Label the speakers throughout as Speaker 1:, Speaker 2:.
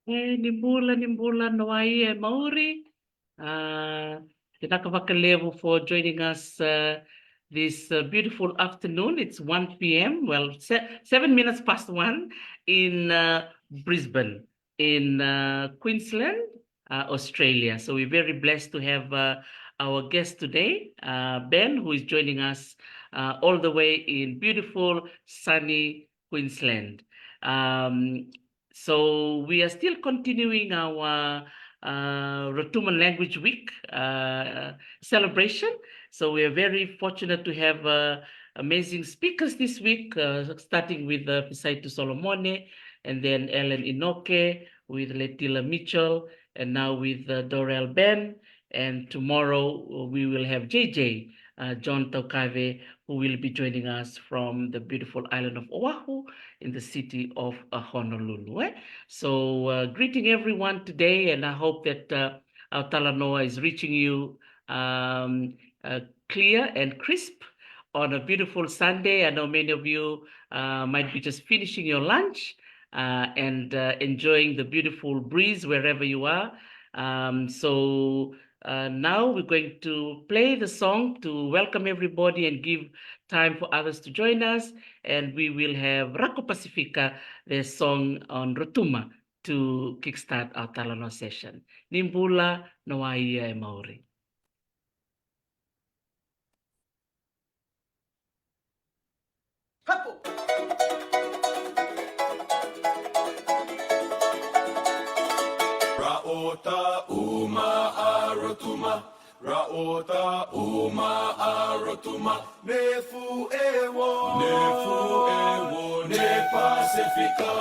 Speaker 1: Nimbula, Noai, and Maori. Tinakavakalevu for joining us this beautiful afternoon. It's 1 p.m. Well, 7 minutes past 1 in Brisbane, in Queensland, Australia. So we're very blessed to have our guest today, Ben, who is joining us all the way in beautiful, sunny Queensland. So we are still continuing our Rotuma Language Week celebration. So we are very fortunate to have amazing speakers this week, starting with Pisaitu Solomone, and then Ellen Inoke, with Letila Mitchell, and now with Dorell Ben. And tomorrow we will have JJ, John Taukave, who will be joining us from the beautiful island of Oahu in the city of Honolulu. So greeting everyone today, and I hope that our Talanoa is reaching you clear and crisp on a beautiful Sunday. I know many of you might be just finishing your lunch and enjoying the beautiful breeze wherever you are. Now we're going to play the song to welcome everybody and give time for others to join us. And we will have Rako Pacifica, the song on Rotuma, to kickstart our Talanoa session. Nimbula, Noaia, e Maori.
Speaker 2: Ra'ota uma a Rotuma, Ra'ota uma a Rotuma, Nefu ewo, ne Pacifica.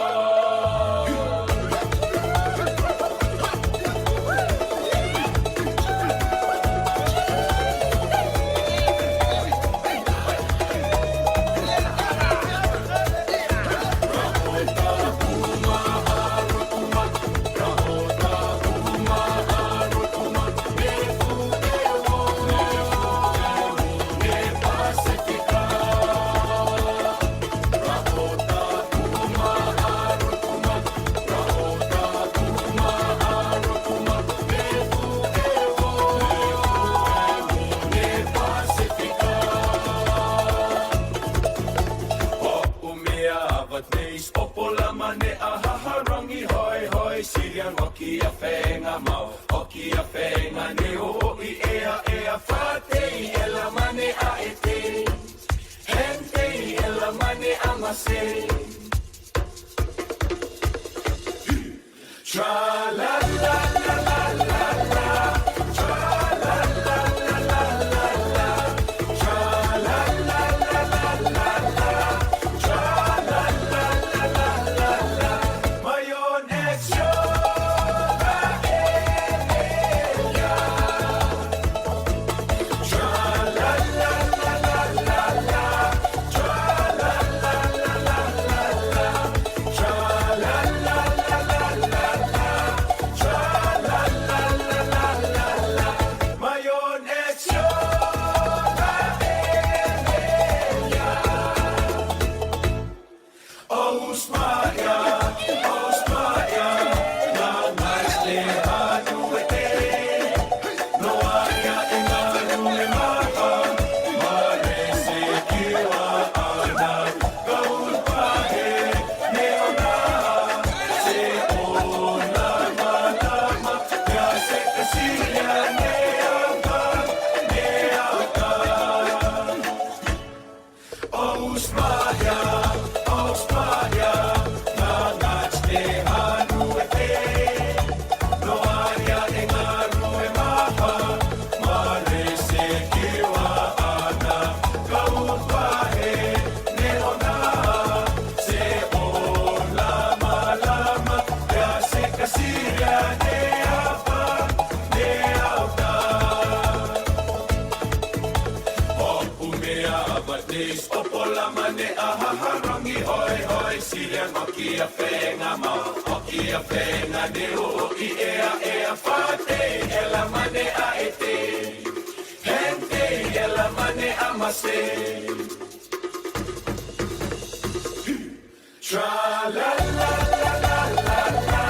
Speaker 3: Tra la la la la la la,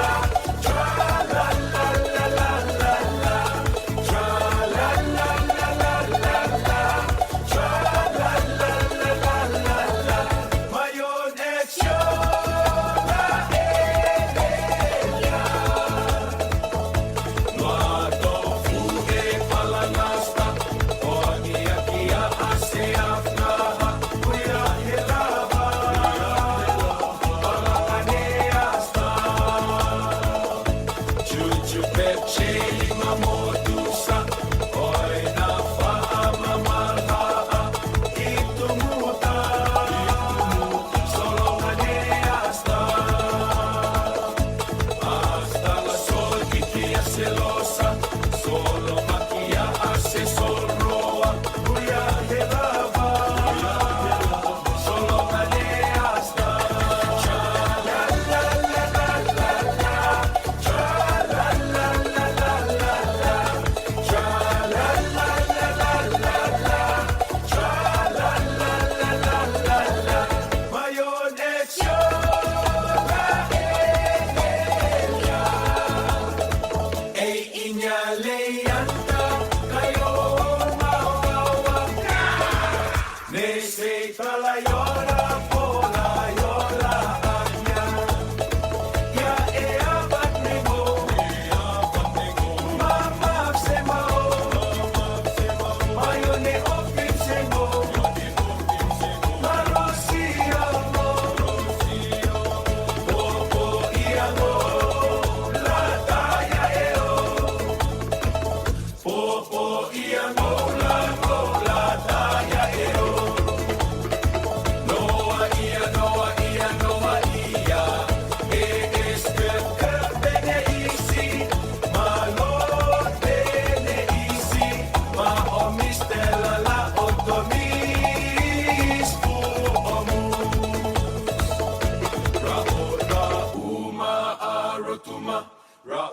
Speaker 3: tra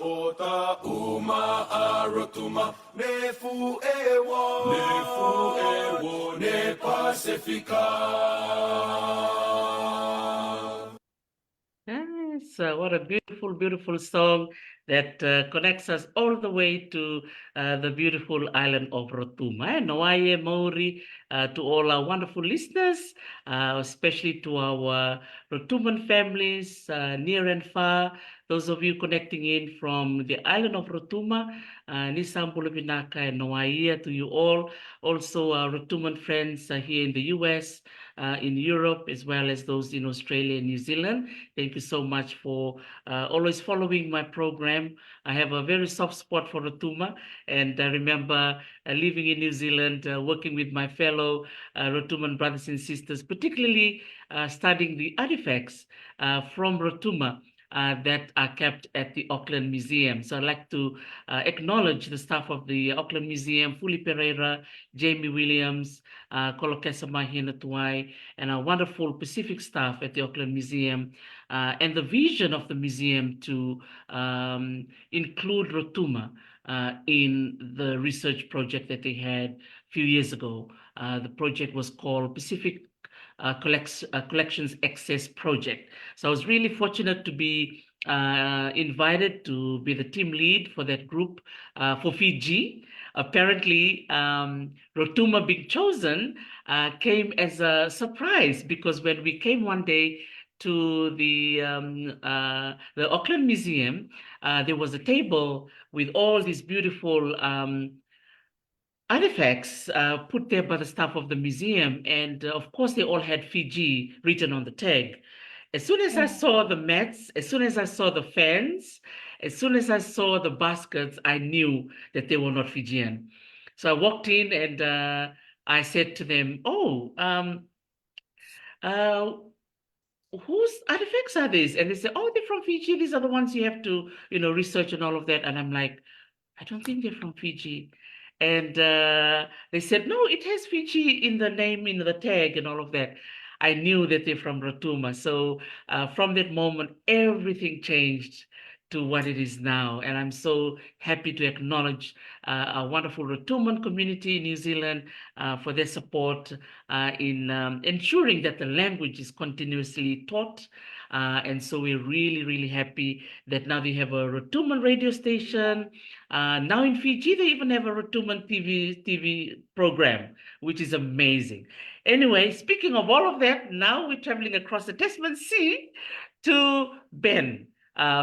Speaker 2: Ra'ota uma a Rotuma, Nefu ewo, ne Pacifica.
Speaker 1: Yes, what a beautiful, beautiful song that connects us all the way to the beautiful island of Rotuma. Noaye Maori, to all our wonderful listeners, especially to our Rotuman families, near and far, those of you connecting in from the island of Rotuma, Nisambulu Vinaka and Noaia to you all. Also, our Rotuman friends here in the US, in Europe, as well as those in Australia and New Zealand. Thank you so much for always following my program. I have a very soft spot for Rotuma, and I remember living in New Zealand, working with my fellow Rotuman brothers and sisters, particularly studying the artifacts from Rotuma. That are kept at the Auckland Museum. So I'd like to acknowledge the staff of the Auckland Museum, Fuli Pereira, Jamie Williams, Kolokesa Mahina and our wonderful Pacific staff at the Auckland Museum, and the vision of the museum to include Rotuma in the research project that they had a few years ago. The project was called Pacific Collections Access Project. So I was really fortunate to be invited to be the team lead for that group for Fiji. Apparently, Rotuma being chosen came as a surprise, because when we came one day to the Auckland Museum, there was a table with all these beautiful artifacts put there by the staff of the museum, and of course they all had Fiji written on the tag. As soon as I saw the mats, as soon as I saw the fans, as soon as I saw the baskets, I knew that they were not Fijian. So I walked in and I said to them, "Oh, uh, whose artifacts are these?" And they said, "Oh, they're from Fiji. These are the ones you have to, research and all of that." And I'm like, "I don't think they're from Fiji." And they said, "No, it has Fiji in the name, in the tag and all of that." I knew that they're from Rotuma. So from that moment, everything changed to what it is now. And I'm so happy to acknowledge our wonderful Rotuman community in New Zealand for their support in ensuring that the language is continuously taught. And so we're really, really happy that now they have a Rotuman radio station. Now in Fiji, they even have a Rotuman TV program, which is amazing. Anyway, speaking of all of that, now we're traveling across the Tasman Sea to Ben.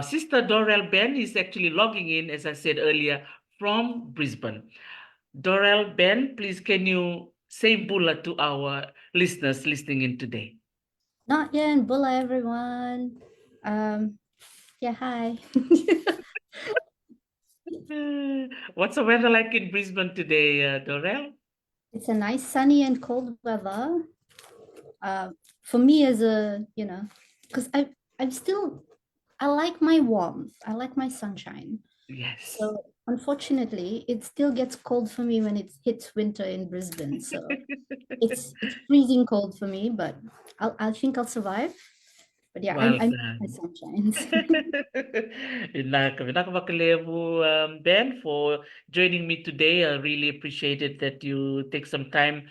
Speaker 1: Sister Dorell Ben is actually logging in, as I said earlier, from Brisbane. Dorell Ben, please can you say bula to our listeners listening in today?
Speaker 3: Not yet, Bula everyone. Yeah, hi.
Speaker 1: What's the weather like in Brisbane today, Dorell?
Speaker 3: It's a nice sunny and cold weather. For me as a, because I like my warmth. I like my sunshine.
Speaker 1: Yes.
Speaker 3: So unfortunately, it still gets cold for me when it hits winter in Brisbane. So it's freezing cold for me, but I think I'll survive. But yeah,
Speaker 1: Well
Speaker 3: I'm
Speaker 1: done.
Speaker 3: my sunshines.
Speaker 1: Ben, for joining me today. I really appreciated that you take some time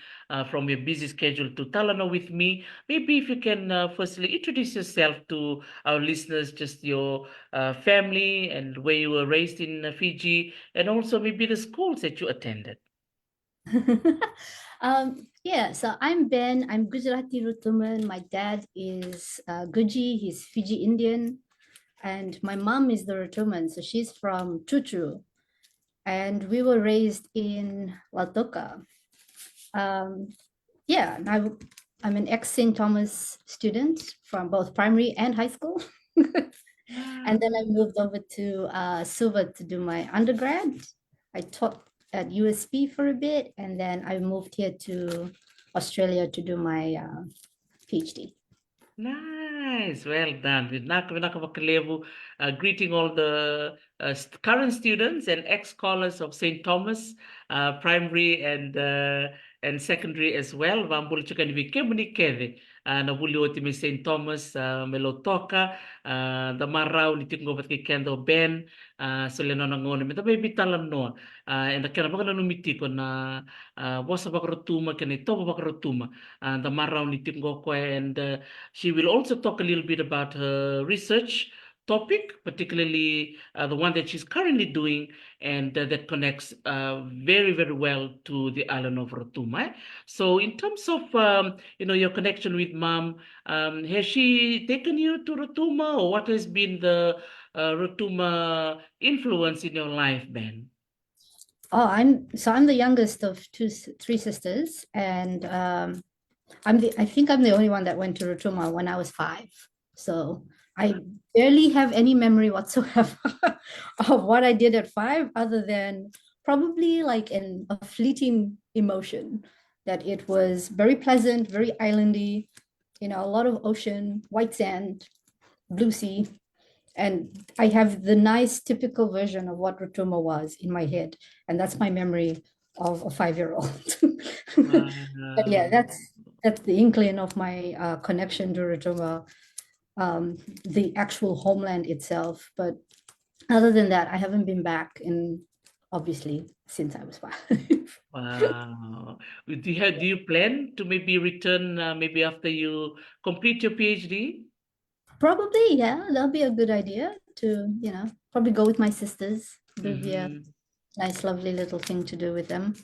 Speaker 1: from your busy schedule to Talanoa with me. Maybe if you can firstly introduce yourself to our listeners, just your family and where you were raised in Fiji, and also maybe the schools that you attended.
Speaker 3: Yeah, so I'm Ben. I'm Gujarati Rotuman. My dad is Guji. He's Fiji Indian. And my mom is the Rotuman. So she's from Tutu. And we were raised in Lautoka. Yeah, I'm an ex-St. Thomas student from both primary and high school. And then I moved over to Suva to do my undergrad. I taught at USP for a bit, and then I moved here to Australia to do my PhD.
Speaker 1: Nice, well done. Greeting all the current students and ex-scholars of St. Thomas primary and secondary as well. Vambul chukan vi kemuni keve na buli oti mi St. Thomas melotoka the marau ni tingo bat ki kendo Ben so le nona ngone mi tabe Talanoa and the kana bakana numiti ko na bosa bakrotuma kene toba bakrotuma the marau ni tingo ko and she will also talk a little bit about her research topic, particularly the one that she's currently doing and that connects very, very well to the island of Rotuma. So, in terms of your connection with mom, has she taken you to Rotuma, or what has been the Rotuma influence in your life, Ben?
Speaker 3: Oh, I'm the youngest of three sisters, and I think I'm the only one that went to Rotuma when I was 5. So I barely have any memory whatsoever of what I did at 5, other than probably like a fleeting emotion that it was very pleasant, very islandy, a lot of ocean, white sand, blue sea. And I have the nice typical version of what Rotuma was in my head. And that's my memory of a 5-year-old. But yeah,
Speaker 1: Wow.
Speaker 3: that's the inkling of my connection to Rotuma, the actual homeland itself. But other than that, I haven't been back in, obviously, since I was 5.
Speaker 1: Wow. Do you plan to maybe return maybe after you complete your PhD?
Speaker 3: Probably, yeah, that'll be a good idea to, probably go with my sisters. It'll be a
Speaker 1: Mm-hmm.
Speaker 3: nice, lovely little thing to do with them.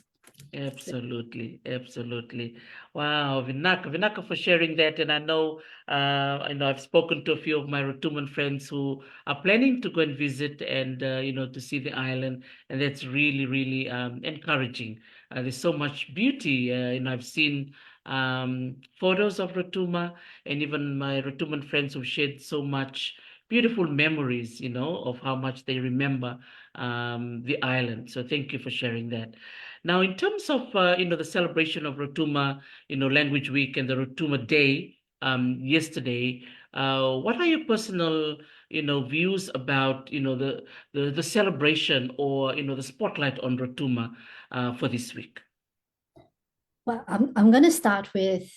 Speaker 1: Absolutely, absolutely. Wow, Vinaka for sharing that. And I know I've spoken to a few of my Rotuman friends who are planning to go and visit and to see the island, and that's really, really encouraging. There's so much beauty. I've seen photos of Rotuma, and even my Rotuman friends who've shared so much beautiful memories, of how much they remember the island. So thank you for sharing that. Now, in terms of the celebration of Rotuma, Language Week and the Rotuma Day yesterday, what are your personal views about the celebration or the spotlight on Rotuma for this week?
Speaker 3: Well, I'm going to start with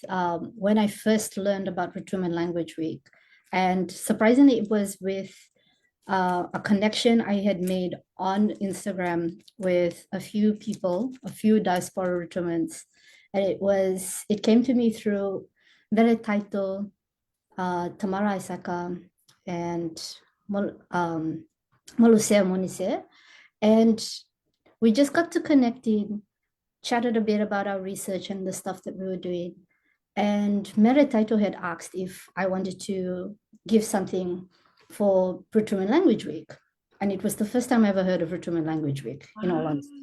Speaker 3: when I first learned about Rotuma Language Week. And surprisingly, it was with a connection I had made on Instagram with a few people, a few diaspora Rotumans. And it came to me through Mere Taito, Tamara Isaka, and Molusea Monise. And we just got to connecting, chatted a bit about our research and the stuff that we were doing. And Mere Taito had asked if I wanted to give something for Rotuman Language Week. And it was the first time I ever heard of Rotuman Language Week, in all honesty.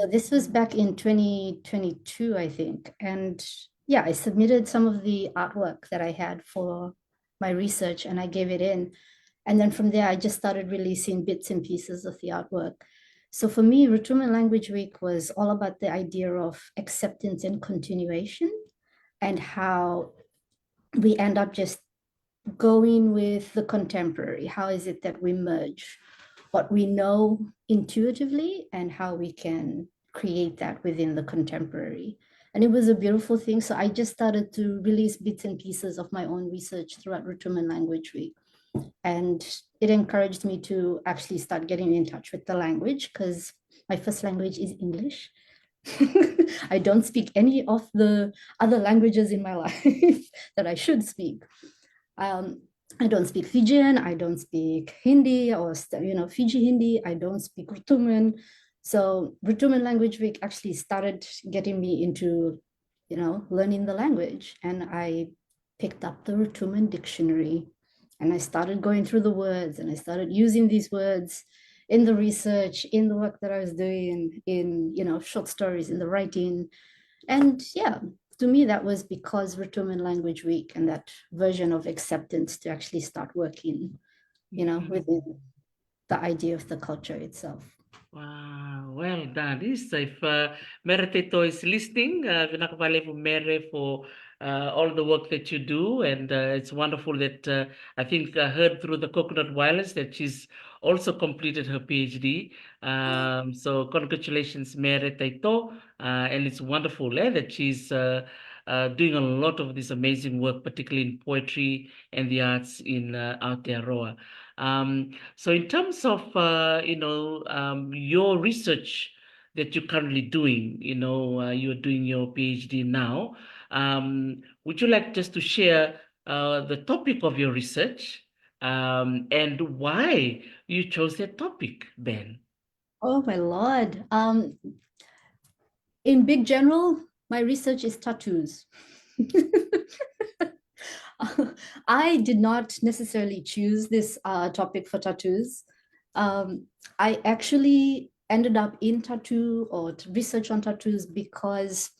Speaker 3: So this was back in 2022, I think. And yeah, I submitted some of the artwork that I had for my research and I gave it in. And then from there, I just started releasing bits and pieces of the artwork. So for me, Rotuman Language Week was all about the idea of acceptance and continuation and how we end up just going with the contemporary. How is it that we merge what we know intuitively and how we can create that within the contemporary? And it was a beautiful thing. So I just started to release bits and pieces of my own research throughout Rotuman Language Week. And it encouraged me to actually start getting in touch with the language because my first language is English. I don't speak any of the other languages in my life that I should speak. I don't speak Fijian, I don't speak Hindi or Fiji Hindi, I don't speak Rotuman. So Rotuman Language Week actually started getting me into, learning the language. And I picked up the Rotuman dictionary and I started going through the words and I started using these words in the research, in the work that I was doing, in short stories, in the writing. And yeah, to me, that was because Rotuman Language Week and that version of acceptance to actually start working, within the idea of the culture itself.
Speaker 1: Wow, well done. This if Mere Tito is listening, pinakabali po Mere for all the work that you do, and it's wonderful that I think I heard through the Coconut Wireless that she's also completed her PhD. So congratulations, Mere Taito. And it's wonderful that she's doing a lot of this amazing work, particularly in poetry and the arts in Aotearoa. So in terms of, your research that you're currently doing, you're doing your PhD now. Would you like just to share the topic of your research and why you chose that topic, Ben?
Speaker 3: Oh my Lord. In big general, my research is tattoos. I did not necessarily choose this topic for tattoos. I actually ended up in tattoo or research on tattoos because,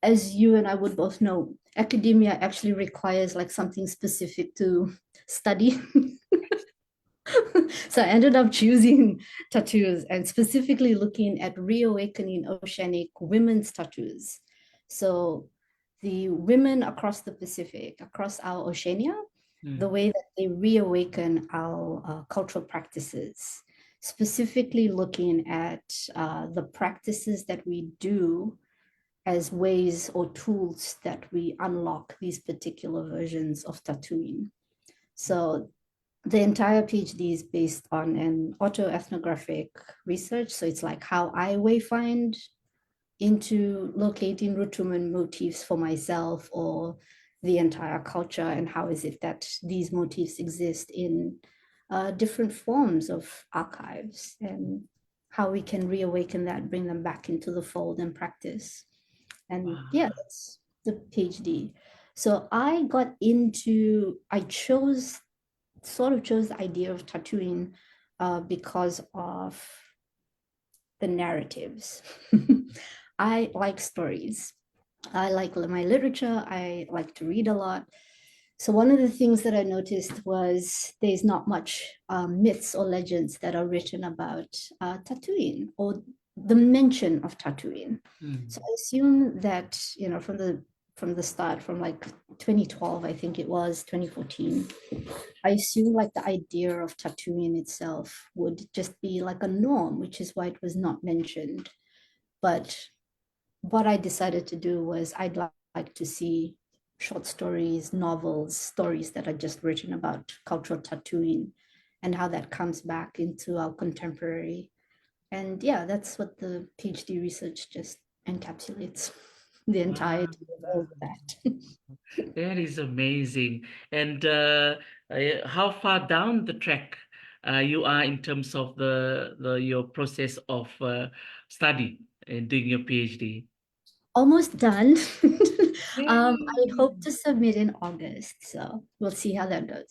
Speaker 3: as you and I would both know, academia actually requires like something specific to study. So I ended up choosing tattoos and specifically looking at reawakening oceanic women's tattoos. So the women across the Pacific, across our Oceania, the way that they reawaken our cultural practices, specifically looking at the practices that we do as ways or tools that we unlock these particular versions of tattooing. So the entire PhD is based on an autoethnographic research. So it's like how I wayfind into locating Rotuman motifs for myself or the entire culture, and how is it that these motifs exist in different forms of archives, and how we can reawaken that, bring them back into the fold and practice. And yeah, that's the PhD. So I sort of chose the idea of tattooing because of the narratives. I like stories. I like my literature. I like to read a lot. So one of the things that I noticed was there's not much myths or legends that are written about tattooing or the mention of tattooing. So I assume that, from the start, from like 2012, I think it was 2014, I assume like the idea of tattooing itself would just be like a norm, which is why it was not mentioned. But what I decided to do was like to see short stories, novels, stories that are just written about cultural tattooing and how that comes back into our contemporary. And yeah, that's what the PhD research just encapsulates the entirety of all of that.
Speaker 1: That is amazing. And how far down the track you are in terms of the your process of study and doing your PhD?
Speaker 3: Almost done. I hope
Speaker 1: Yay!
Speaker 3: to submit in August, so we'll see how that goes.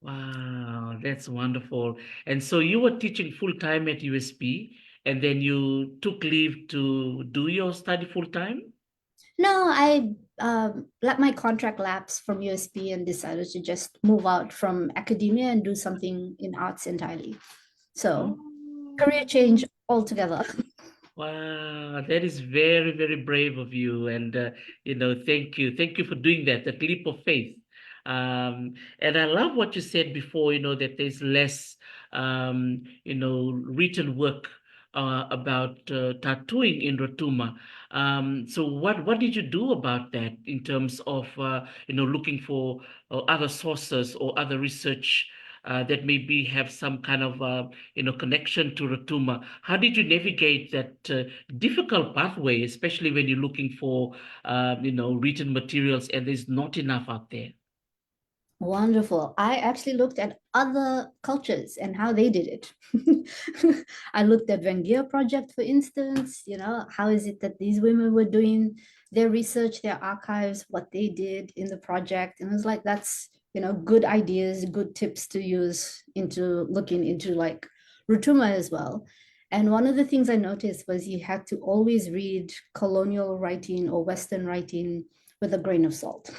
Speaker 1: Wow, that's wonderful. And so you were teaching full time at USP, and then you took leave to do your study full time?
Speaker 3: No, I let my contract lapse from USB and decided to just move out from academia and do something in arts entirely.
Speaker 1: Oh.
Speaker 3: So career change altogether.
Speaker 1: Wow, that is very, very brave of you. And, thank you. Thank you for doing that, that leap of faith. And I love what you said before, that there's less, written work about tattooing in Rotuma. So what did you do about that in terms of, looking for other sources or other research that maybe have some kind of connection to Rotuma. How did you navigate that difficult pathway, especially when you're looking for written materials and there's not enough out there?
Speaker 3: Wonderful. I actually looked at other cultures and how they did it. I looked at Vengia project, for instance, how is it that these women were doing their research, their archives, what they did in the project. And it was like, that's, good ideas, good tips to use into looking into like Rotuma as well. And one of the things I noticed was you had to always read colonial writing or Western writing with a grain of salt.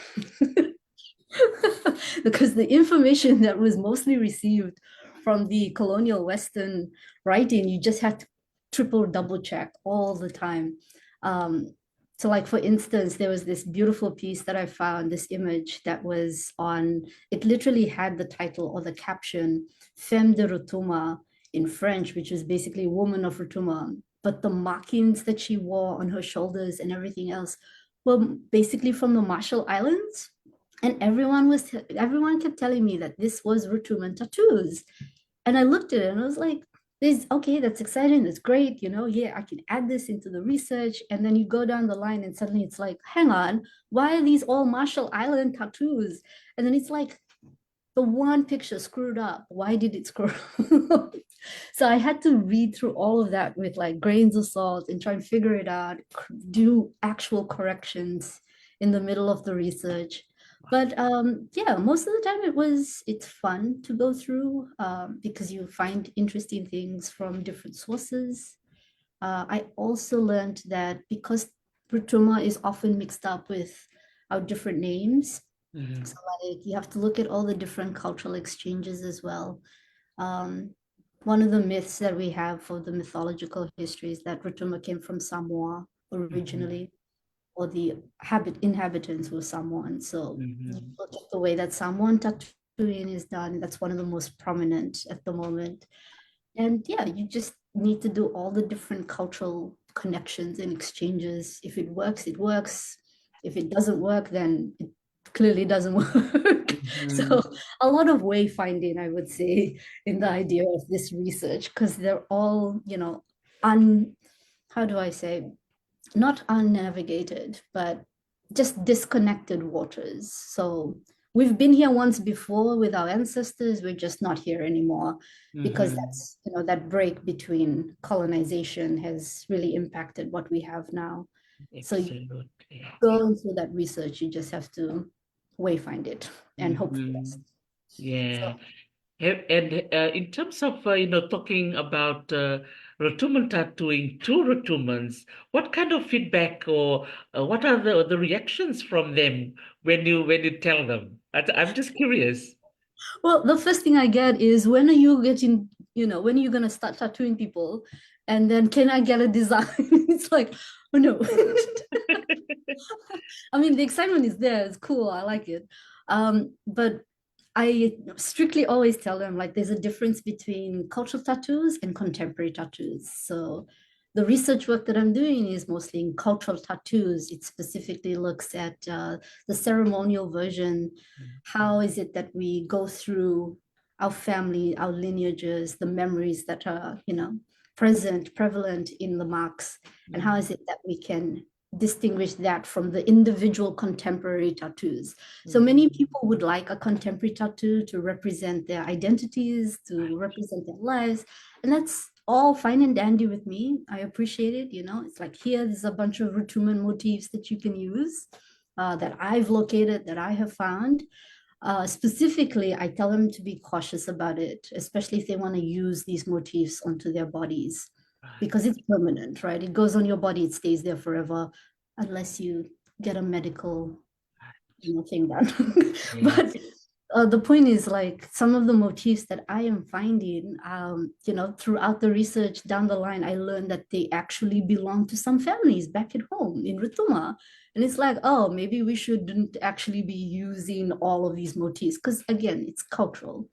Speaker 3: Because the information that was mostly received from the colonial Western writing, you just had to triple double check all the time. So like, for instance, there was this beautiful piece that I found, this image that was on, it literally had the title or the caption, Femme de Rotuma in French, which is basically woman of Rotuma. But the markings that she wore on her shoulders and everything else were basically from the Marshall Islands. And everyone kept telling me that this was Rotuman tattoos. And I looked at it and I was like, this, okay, that's exciting, that's great, yeah, I can add this into the research. And then you go down the line and suddenly it's like, hang on, why are these all Marshall Island tattoos? And then it's like, the one picture screwed up. Why did it screw up? So I had to read through all of that with like grains of salt and try and figure it out, do actual corrections in the middle of the research. But yeah, most of the time it's fun to go through because you find interesting things from different sources. I also learned that because Rotuma is often mixed up with our different names,
Speaker 1: Mhm.
Speaker 3: so like you have to look at all the different cultural exchanges as well. One of the myths that we have for the mythological history is that Rotuma came from Samoa
Speaker 1: Mhm.
Speaker 3: originally, or the inhabitants were Samoan. So you
Speaker 1: Mhm.
Speaker 3: look at the way that Samoan tattooing is done, that's one of the most prominent at the moment. And yeah, you just need to do all the different cultural connections and exchanges. If it works, it works. If it doesn't work, then it clearly doesn't work. So
Speaker 1: Mhm.
Speaker 3: a lot of wayfinding, I would say, in the idea of this research, because they're all, how do I say, not unnavigated, but just disconnected waters. So we've been here once before with our ancestors, we're just not here anymore because
Speaker 1: Mhm.
Speaker 3: that's, that break between colonization has really impacted what we have now. So you
Speaker 1: Absolutely.
Speaker 3: go into that research, you just have to wayfind it and hope for the best.
Speaker 1: Mhm. Yeah.
Speaker 3: So
Speaker 1: And in terms of talking about Rotuman tattooing to Rotumans, what kind of feedback or what are the reactions from them when you tell them? I'm just curious.
Speaker 3: well, the first thing I get is, when are you getting, when are you gonna start tattooing people? And then, can I get a design? It's like, oh no. I mean, the excitement is there. It's cool. I like it. But I strictly always tell them, like, there's a difference between cultural tattoos and contemporary tattoos. So the research work that I'm doing is mostly in cultural tattoos. It specifically looks at the ceremonial version. How is it that we go through our family, our lineages, the memories that are, present, prevalent in the marks, and how is it that we can distinguish that from the individual contemporary tattoos. So many
Speaker 1: Mhm.
Speaker 3: people would like a contemporary tattoo to represent their identities, to represent their lives. And that's all fine and dandy with me. I appreciate it. It's like, here, there's a bunch of Rotuman motifs that you can use, that I've located, that I have found. Specifically, I tell them to be cautious about it, especially if they want to use these motifs onto their bodies,
Speaker 1: Right.
Speaker 3: because it's permanent, right? It goes on your body, it stays there forever, unless you get a medical, thing done. But
Speaker 1: Yes.
Speaker 3: the point is, like, some of the motifs that I am finding, throughout the research down the line, I learned that they actually belong to some families back at home in Rotuma. And it's like, oh, maybe we shouldn't actually be using all of these motifs because, again, it's cultural.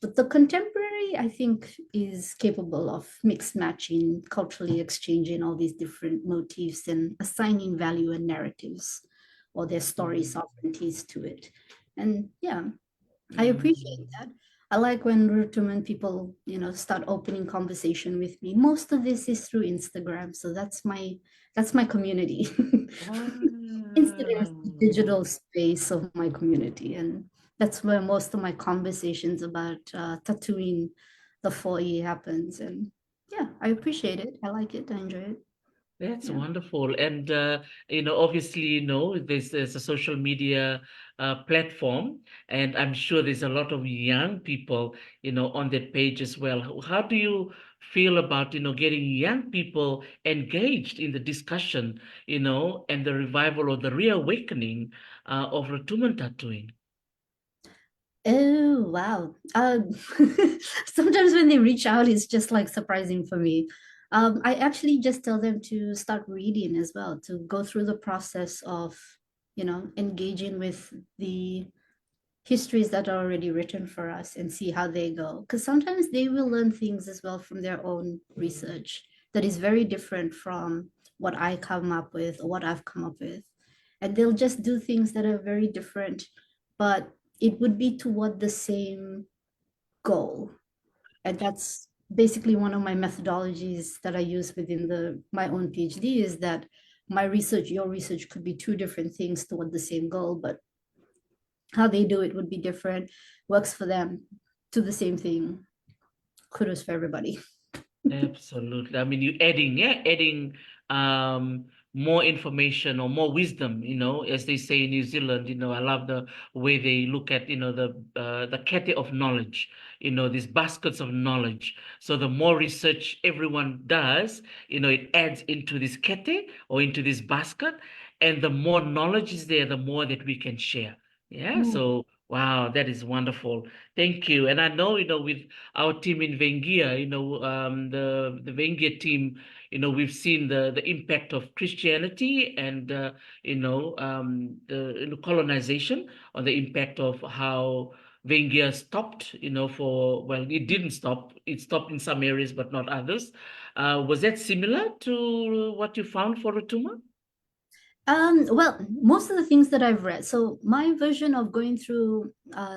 Speaker 3: But the contemporary, I think, is capable of mix matching, culturally exchanging all these different motifs and assigning value and narratives or their story
Speaker 1: Mhm.
Speaker 3: sovereignties to it. And yeah, I appreciate
Speaker 1: Mhm.
Speaker 3: that. I like when Rotuman people, start opening conversation with me. Most of this is through Instagram, so that's my community. Instagram is the
Speaker 1: Wow.
Speaker 3: digital space of my community, and that's where most of my conversations about tattooing the 4E happens. And yeah, I appreciate it. I like it. I enjoy it.
Speaker 1: That's
Speaker 3: Yeah.
Speaker 1: wonderful. And obviously, there's a social media platform, and I'm sure there's a lot of young people, on that page as well. How do you feel about, getting young people engaged in the discussion, and the revival or the reawakening of Rotuman tattooing?
Speaker 3: Oh, wow. Sometimes when they reach out, it's just like surprising for me. I actually just tell them to start reading as well, to go through the process of, engaging with the histories that are already written for us and see how they go. Because sometimes they will learn things as well from their own research that is very different from what I come up with or what I've come up with. And they'll just do things that are very different, but it would be toward the same goal. And that's basically one of my methodologies that I use within my own PhD, is that my research, your research could be two different things toward the same goal, but how they do it would be different. Works for them to the same thing. Kudos for everybody.
Speaker 1: Absolutely. I mean, you adding um more information or more wisdom, as they say in New Zealand. I love the way they look at, the kete of knowledge, these baskets of knowledge. So the more research everyone does, it adds into this kete or into this basket, and the more knowledge is there, the more that we can share. Yeah.
Speaker 3: Mm.
Speaker 1: So wow, that is wonderful. Thank you. And I know, with our team in Vengia, the Vengia team, we've seen the impact of Christianity and the colonization, on the impact of how Vengia stopped, it didn't stop. It stopped in some areas, but not others. Was that similar to what you found for Rotuma?
Speaker 3: Well, most of the things that I've read, so my version of going through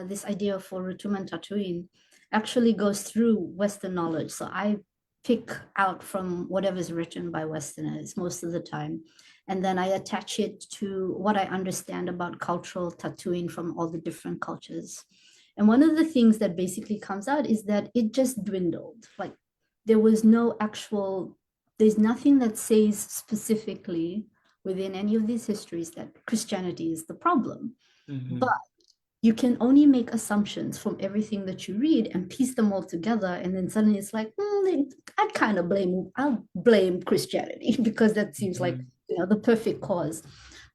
Speaker 3: this idea for Rotuman Tatooine actually goes through Western knowledge. So I pick out from whatever's written by Westerners most of the time. And then I attach it to what I understand about cultural Tatooine from all the different cultures. And one of the things that basically comes out is that it just dwindled. Like there was no actual, there's nothing that says specifically within any of these histories that Christianity is the problem.
Speaker 1: Mm-hmm.
Speaker 3: But you can only make assumptions from everything that you read and piece them all together. And then suddenly it's like, I'll blame Christianity because that seems like, the perfect cause.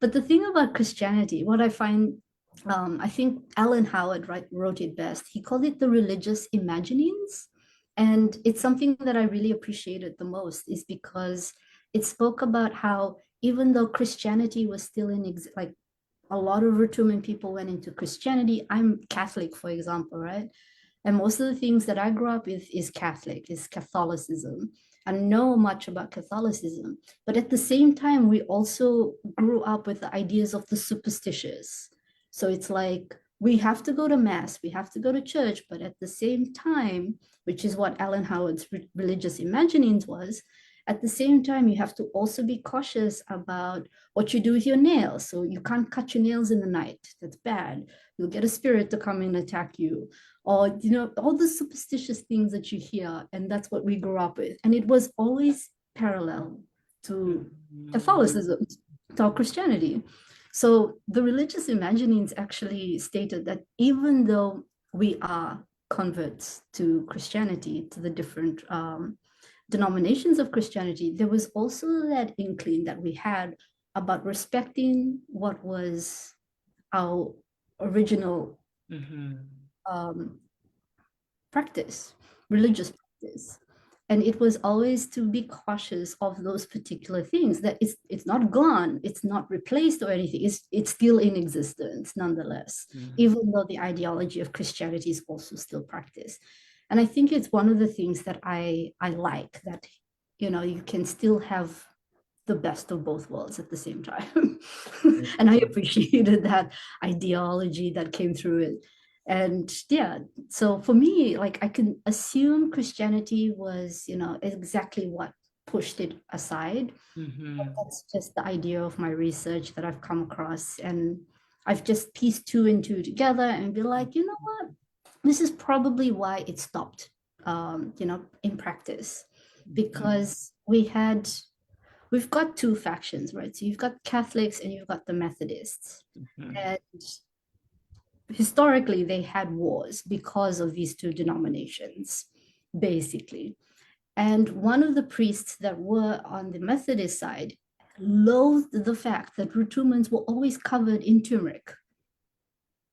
Speaker 3: But the thing about Christianity, what I find, I think Alan Howard wrote it best. He called it the religious imaginings. And it's something that I really appreciated the most, is because it spoke about how even though Christianity was still like a lot of Rotuman people went into Christianity. I'm Catholic, for example, right? And most of the things that I grew up with is Catholicism. I know much about Catholicism, but at the same time, we also grew up with the ideas of the superstitious. So it's like we have to go to mass, we have to go to church, but at the same time, which is what Alan Howard's religious imaginings was, at the same time, you have to also be cautious about what you do with your nails. So you can't cut your nails in the night. That's bad. You'll get a spirit to come and attack you. Or, all the superstitious things that you hear. And that's what we grew up with. And it was always parallel to Catholicism, to Christianity. So the religious imaginings actually stated that even though we are converts to Christianity, to the different denominations of Christianity, there was also that inkling that we had about respecting what was our original practice, religious practice. And it was always to be cautious of those particular things, that it's not gone, it's not replaced or anything, it's still in existence nonetheless, even though the ideology of Christianity is also still practiced. And I think it's one of the things that I like, that, you can still have the best of both worlds at the same time. And I appreciated that ideology that came through it. And yeah, so for me, like I can assume Christianity was, exactly what pushed it aside. That's just the idea of my research that I've come across. And I've just pieced two and two together and be like, you know what? This is probably why it stopped, in practice, because we've got two factions, right? So you've got Catholics and you've got the Methodists. And historically, they had wars because of these two denominations, basically. And one of the priests that were on the Methodist side loathed the fact that Rotumans were always covered in turmeric.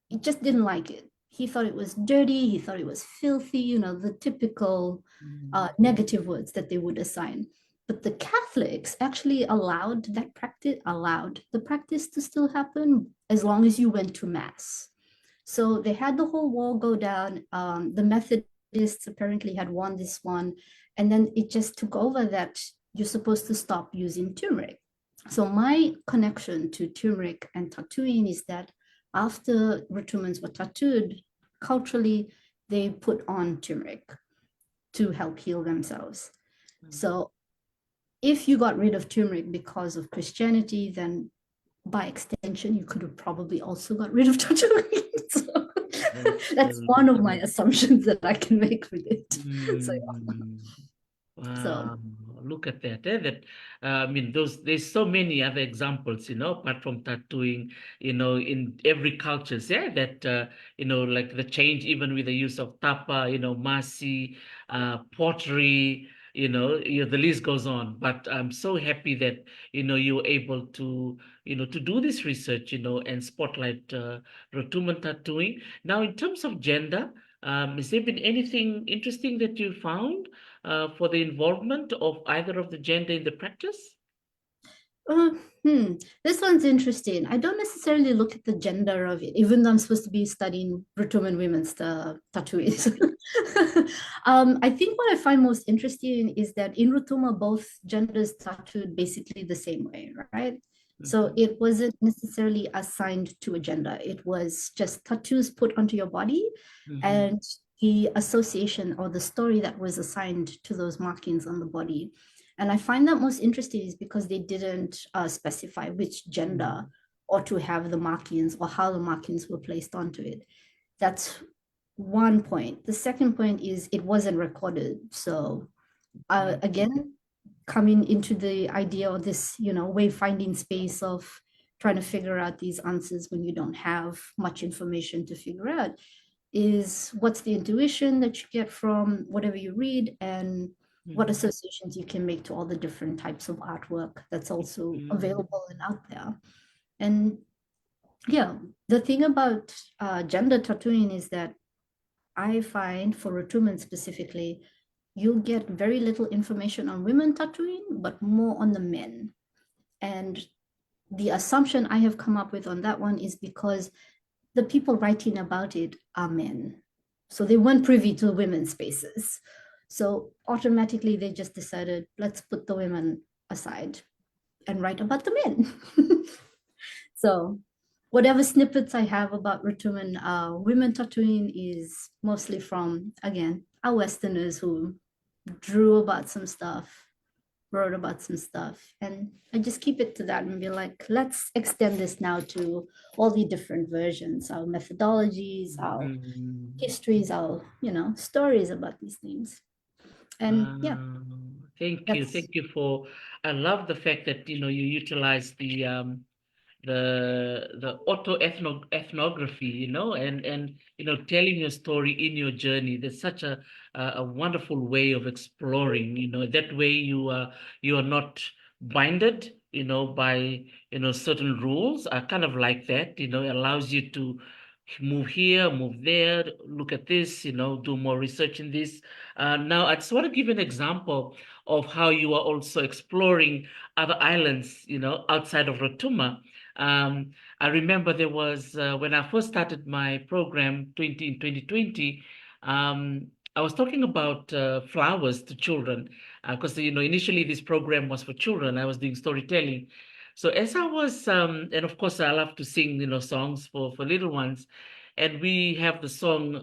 Speaker 3: He just didn't like it. he thought it was dirty, he thought it was filthy, you know, the typical negative words that they would assign. But the Catholics actually allowed the practice to still happen as long as you went to mass. So they had the whole wall go down. The Methodists apparently had won this one, and then it just took over that you're supposed to stop using turmeric. So my connection to turmeric and tattooing is that after Rotumans were tattooed, culturally, they put on turmeric to help heal themselves. So if you got rid of turmeric because of Christianity, then by extension, you could have probably also got rid of tattooing. So that's one of my assumptions that I can make with it. So,
Speaker 1: Wow, look at that. I mean, there's so many other examples, apart from tattooing, in every culture, yeah, that, like the change even with the use of tapa, masi, pottery, the list goes on. But I'm so happy that, you were able to do this research, and spotlight Rotuman tattooing. Now, in terms of gender, has there been anything interesting that you found? For the involvement of either of the gender in the practice?
Speaker 3: Uh, this one's interesting. I don't necessarily look at the gender of it, even though I'm supposed to be studying Rotuman women's tattoos. I think what I find most interesting is that in Rotuma, both genders tattooed basically the same way, right? So it wasn't necessarily assigned to a gender. It was just tattoos put onto your body, and the association or the story that was assigned to those markings on the body. And I find that most interesting is because they didn't specify which gender or to have the markings or how the markings were placed onto it. That's one point. The second point is it wasn't recorded. So again, coming into the idea of this, wayfinding space of trying to figure out these answers when you don't have much information to figure out is what's the intuition that you get from whatever you read and what associations you can make to all the different types of artwork that's also available and out there. And yeah, the thing about gender tattooing is that I find for Rotuman specifically, you'll get very little information on women tattooing, but more on the men. And the assumption I have come up with on that one is because the people writing about it are men. So they weren't privy to women's spaces. So automatically they just decided, let's put the women aside and write about the men. So whatever snippets I have about Rotuman women tattooing is mostly from, again, our Westerners who drew about some stuff, wrote about some stuff. And I just keep it to that and be like, let's extend this now to all the different versions, our methodologies, our histories, our, stories about these things. And yeah,
Speaker 1: Thank you.
Speaker 3: that's
Speaker 1: Thank you for, I love the fact that, you utilize the ethnography, and telling your story in your journey. That's such a wonderful way of exploring. That way you are not binded, by certain rules. I kind of like that. It allows you to move here, move there, look at this, do more research in this. Now, I just want to give an example of how you are also exploring other islands, outside of Rotuma. I remember there was when I first started my program in 2020, I was talking about flowers to children because initially this program was for children. I was doing storytelling. So as I was, and of course I love to sing, songs for little ones, and we have the song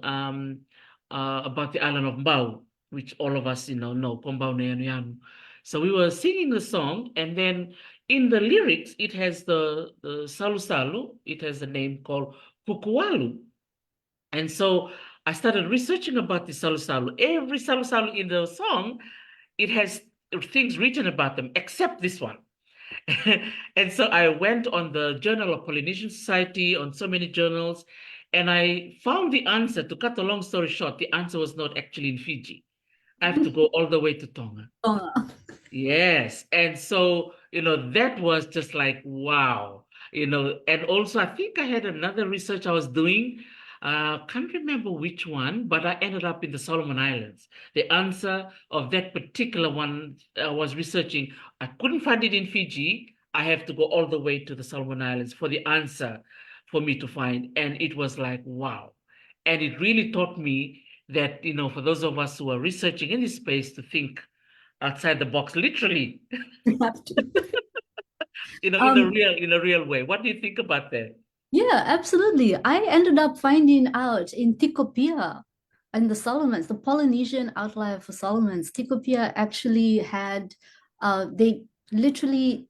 Speaker 1: about the island of Mbau, which all of us know, Pombau Neanu. So we were singing the song, and then in the lyrics, it has the Salu Salu, it has a name called Kukualu. And so I started researching about the Salu Salu. Every Salu Salu in the song, it has things written about them, except this one. And so I went on the Journal of Polynesian Society, on so many journals, and I found the answer. To cut a long story short, the answer was not actually in Fiji. I have to go all the way to Tonga. Yes. And so, that was just like, wow. And also I think I had another research I was doing Can't remember which one, but I ended up in the Solomon Islands. The answer of that particular one I was researching, I couldn't find it in Fiji. I have to go all the way to the Solomon Islands for the answer for me to find. And it was like, wow. And it really taught me that, for those of us who are researching in this space to think outside the box, literally,
Speaker 3: You have to. Um,
Speaker 1: in a real way. What do you think about that?
Speaker 3: yeah, absolutely. I ended up finding out in Tikopia and the Solomons, the Polynesian outlier for Solomons. Tikopia actually had, they literally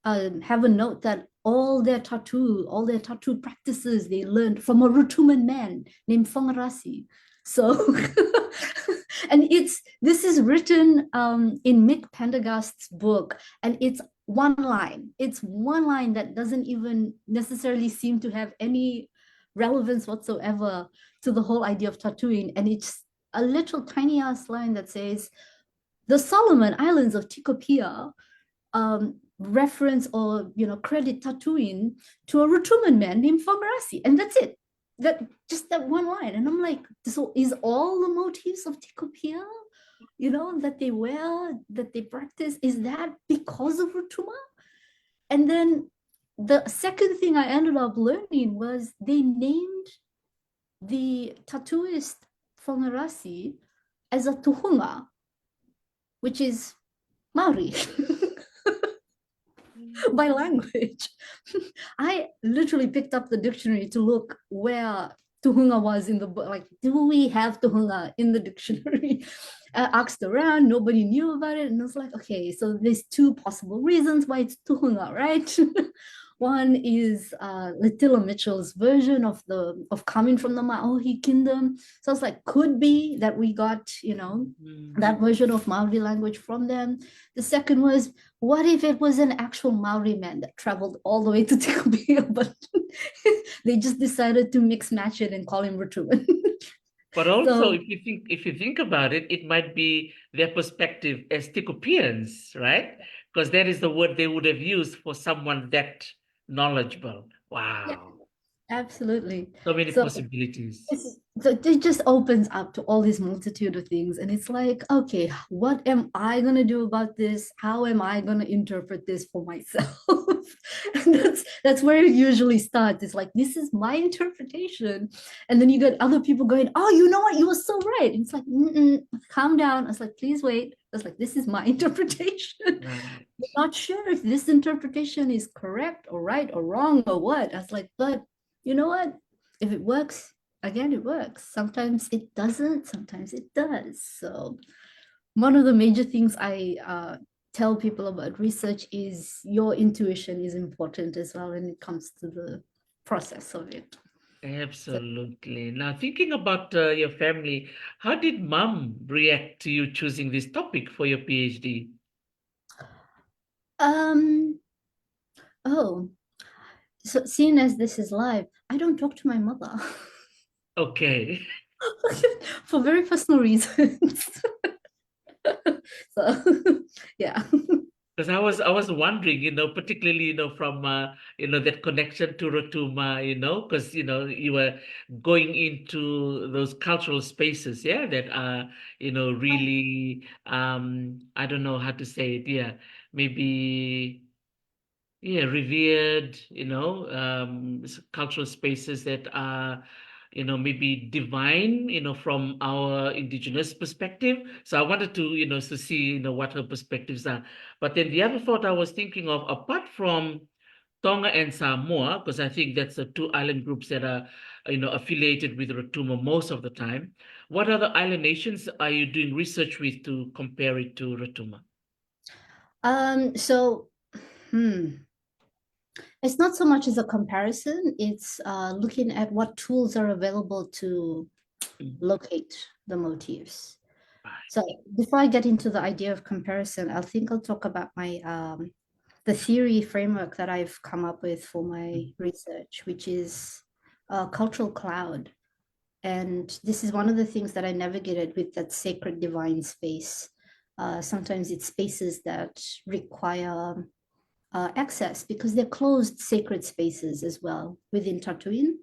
Speaker 3: have a note that all their tattoo practices they learned from a Rotuman man named Fongarasi. So, and this is written in Mick Pendergast's book, and it's one line. It's one line that doesn't even necessarily seem to have any relevance whatsoever to the whole idea of tattooing. And it's a little tiny ass line that says, the Solomon Islands of Tikopia reference or credit tattooing to a Rotuman man named Fongarasi, and that's it. That just that one line, and I'm like, so is all the motifs of Tikopia, that they wear, that they practice, is that because of Rotuma? And then the second thing I ended up learning was they named the tattooist Fongarasi as a tuhunga, which is Maori. By language. I literally picked up the dictionary to look where tuhunga was in the book. Like, do we have tuhunga in the dictionary? I asked around, nobody knew about it. And I was like, okay, so there's two possible reasons why it's tuhunga, right? One is Latilla Mitchell's version of coming from the Maori kingdom. So it's like, could be that we got, that version of Maori language from them. The second was, what if it was an actual Maori man that traveled all the way to Tikopia, but they just decided to mix match it and call him Rotuman.
Speaker 1: But also,
Speaker 3: So
Speaker 1: if you think about it, it might be their perspective as Tikopians, right? Because that is the word they would have used for someone that knowledgeable.
Speaker 3: yeah,
Speaker 1: Wow.
Speaker 3: absolutely.
Speaker 1: So many
Speaker 3: So
Speaker 1: possibilities.
Speaker 3: so it just opens up to all this multitude of things. And it's like, okay, what am I going to do about this? How am I going to interpret this for myself? And that's where it usually starts. It's like, this is my interpretation. And then you get other people going, oh, you know what? You were so right. And it's like, calm down. I was like, please wait. I was like, this is my interpretation.
Speaker 1: Right.
Speaker 3: I'm not sure if this interpretation is correct or right or wrong or what. I was like, but you know what? If it works, again, it works. Sometimes it doesn't, sometimes it does. So one of the major things I tell people about research is your intuition is important as well when it comes to the process of it. So,
Speaker 1: Absolutely. Now, thinking about your family, how did mom react to you choosing this topic for your PhD?
Speaker 3: um, oh, so seeing as this is live, I don't talk to my mother
Speaker 1: Okay.
Speaker 3: for very personal reasons. So, yeah.
Speaker 1: Because I was wondering, particularly, from that connection to Rotuma, because you were going into those cultural spaces, yeah, that are, really I don't know how to say it, yeah, maybe yeah, revered, cultural spaces that are, maybe divine, from our indigenous perspective. So I wanted to, to see, what her perspectives are. But then the other thought I was thinking of, apart from Tonga and Samoa, because I think that's the two island groups that are, affiliated with Rotuma most of the time. What other island nations are you doing research with to compare it to Rotuma?
Speaker 3: So, it's not so much as a comparison, it's looking at what tools are available to
Speaker 1: Mm,
Speaker 3: locate the motifs.
Speaker 1: right.
Speaker 3: So before I get into the idea of comparison, I'll talk about my the theory framework that I've come up with for my
Speaker 1: Mm,
Speaker 3: research, which is a cultural cloud. And this is one of the things that I navigated with that sacred divine space. Sometimes it's spaces that require access because they're closed sacred spaces as well within Tatooine.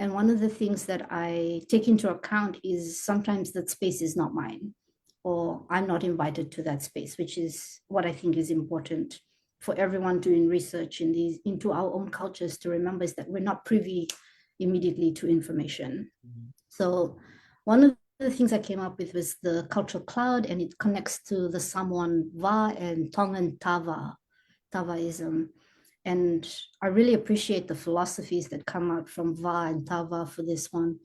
Speaker 3: And one of the things that I take into account is sometimes that space is not mine, or I'm not invited to that space, which is what I think is important for everyone doing research into our own cultures to remember, is that we're not privy immediately to information. So one of the things I came up with was the cultural cloud, and it connects to the Samoan Va and Tongan Tavaism. And I really appreciate the philosophies that come out from Va and Tava for this one,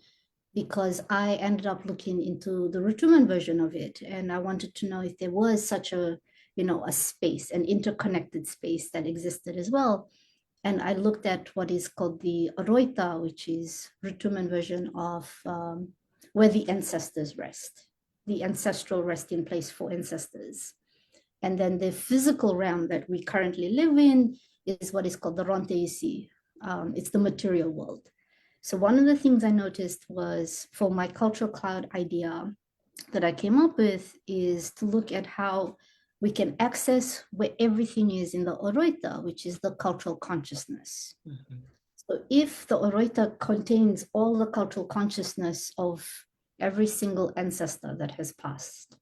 Speaker 3: because I ended up looking into the Rotuman version of it. And I wanted to know if there was such a space, an interconnected space that existed as well. And I looked at what is called the Oroita, which is Rotuman version of where the ancestors rest, the ancestral resting place for ancestors. And then the physical realm that we currently live in is what is called the Ronteisi. It's the material world. So one of the things I noticed was, for my cultural cloud idea that I came up with, is to look at how we can access where everything is in the Oroita, which is the cultural consciousness. So if the Oroita contains all the cultural consciousness of every single ancestor that has passed,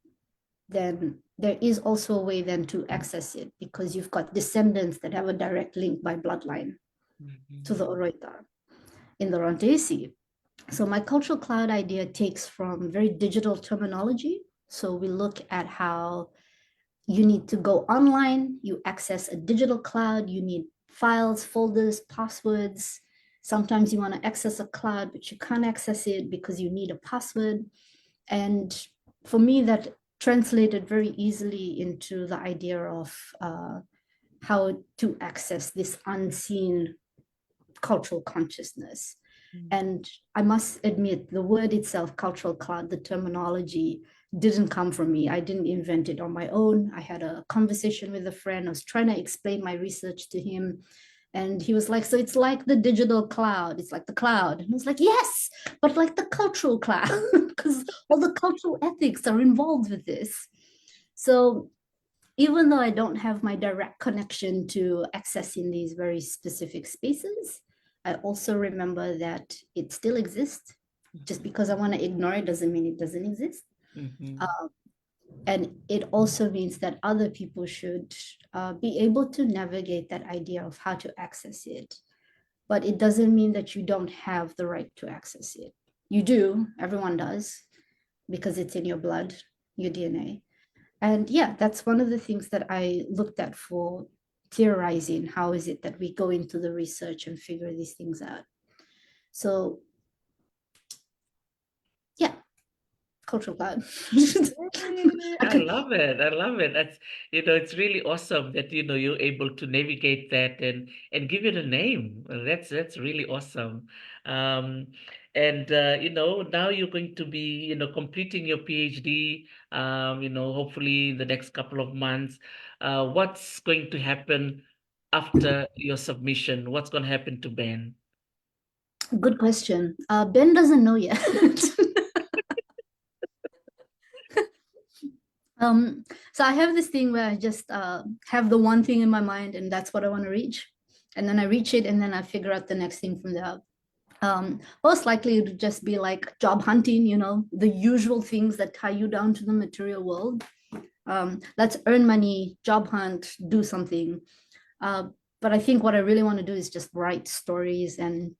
Speaker 3: then there is also a way then to access it, because you've got descendants that have a direct link by bloodline to the Oroita in the Rondesi. So my cultural cloud idea takes from very digital terminology. So we look at how you need to go online, you access a digital cloud, you need files, folders, passwords. Sometimes you want to access a cloud, but you can't access it because you need a password. And for me, that translated very easily into the idea of how to access this unseen cultural consciousness. And I must admit, the word itself, cultural cloud, the terminology, didn't come from me. I didn't invent it on my own. I had a conversation with a friend. I was trying to explain my research to him. And he was like, so it's like the digital cloud. It's like the cloud. And I was like, yes, but like the cultural cloud, because all the cultural ethics are involved with this. So even though I don't have my direct connection to accessing these very specific spaces, I also remember that it still exists. Just because I want to ignore it doesn't mean it doesn't exist. And it also means that other people should be able to navigate that idea of how to access it. But it doesn't mean that you don't have the right to access it. You do, everyone does, because it's in your blood, your DNA. And yeah, that's one of the things that I looked at for theorizing. How is it that we go into the research and figure these things out? So yeah, cultural cloud.
Speaker 1: I love it. I love it. That's, it's really awesome that, you're able to navigate that and give it a name. That's really awesome. Um, and now you're going to be, completing your PhD, hopefully in the next couple of months. What's going to happen after your submission? What's going to happen to Ben?
Speaker 3: Good question. Ben doesn't know yet. So I have this thing where I just have the one thing in my mind, and that's what I want to reach. And then I reach it, and then I figure out the next thing from there. Most likely it would just be like job hunting, the usual things that tie you down to the material world. Let's earn money, job hunt, do something. But I think what I really want to do is just write stories and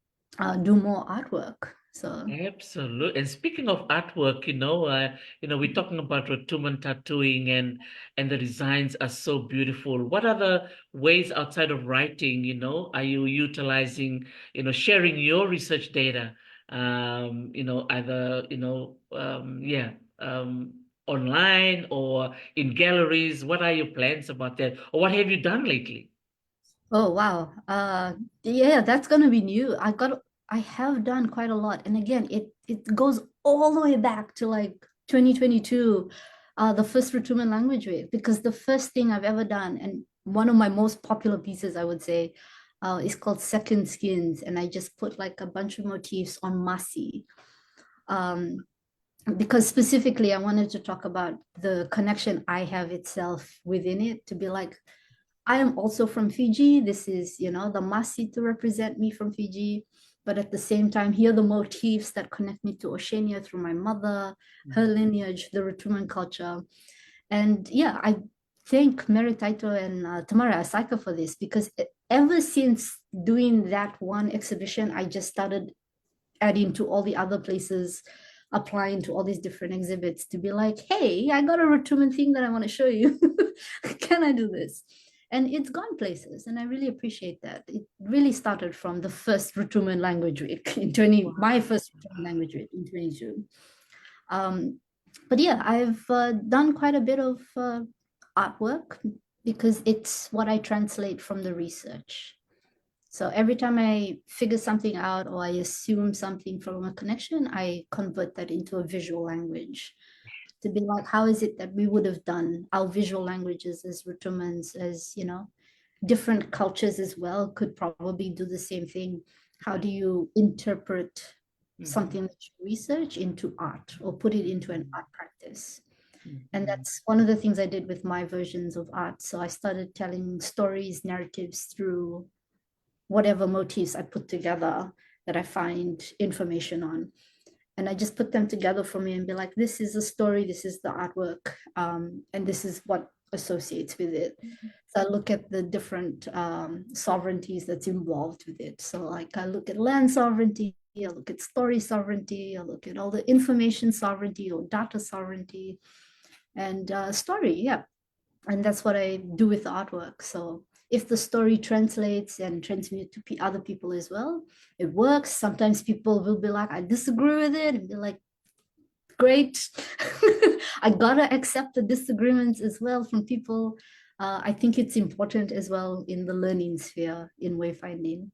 Speaker 3: do more artwork. So
Speaker 1: Absolutely. And speaking of artwork, we're talking about Rotuman tattooing and the designs are so beautiful. What other ways outside of writing, are you utilizing, sharing your research data, either, yeah, online or in galleries? What are your plans about that? Or what have you done lately?
Speaker 3: oh wow. Yeah, that's gonna be new. I have done quite a lot. And again, it goes all the way back to like 2022, the first Rotuma Language Week, because the first thing I've ever done, and one of my most popular pieces, I would say, is called Second Skins. And I just put like a bunch of motifs on Masi. Because specifically I wanted to talk about the connection I have itself within it, to be like, I am also from Fiji. This is, the Masi to represent me from Fiji. But at the same time, here are the motifs that connect me to Oceania through my mother, her lineage, the Rotuman culture. And yeah, I thank Mary Taito and Tamara Asaka for this, because ever since doing that one exhibition, I just started adding to all the other places, applying to all these different exhibits to be like, hey, I got a Rotuman thing that I want to show you. Can I do this? And it's gone places, and I really appreciate that. It really started from the first Rotuma Language Week in 20, my first Rotuma Language Week in 22. But yeah, I've done quite a bit of artwork because it's what I translate from the research. So every time I figure something out or I assume something from a connection, I convert that into a visual language to be like, how is it that we would have done our visual languages as Rotumans, as, different cultures as well could probably do the same thing. How do you interpret something that you research into art or put it into an art practice? And that's one of the things I did with my versions of art. So I started telling stories, narratives through whatever motifs I put together that I find information on. And I just put them together for me and be like, this is a story, this is the artwork, and this is what associates with it. So I look at the different sovereignties that's involved with it. So like I look at land sovereignty, I look at story sovereignty, I look at all the information sovereignty or data sovereignty and story, yeah. And that's what I do with the artwork. So if the story translates and transmits to other people as well, it works. Sometimes people will be like, I disagree with it, and be like, great. I gotta accept the disagreements as well from people. I think it's important as well in the learning sphere in wayfinding.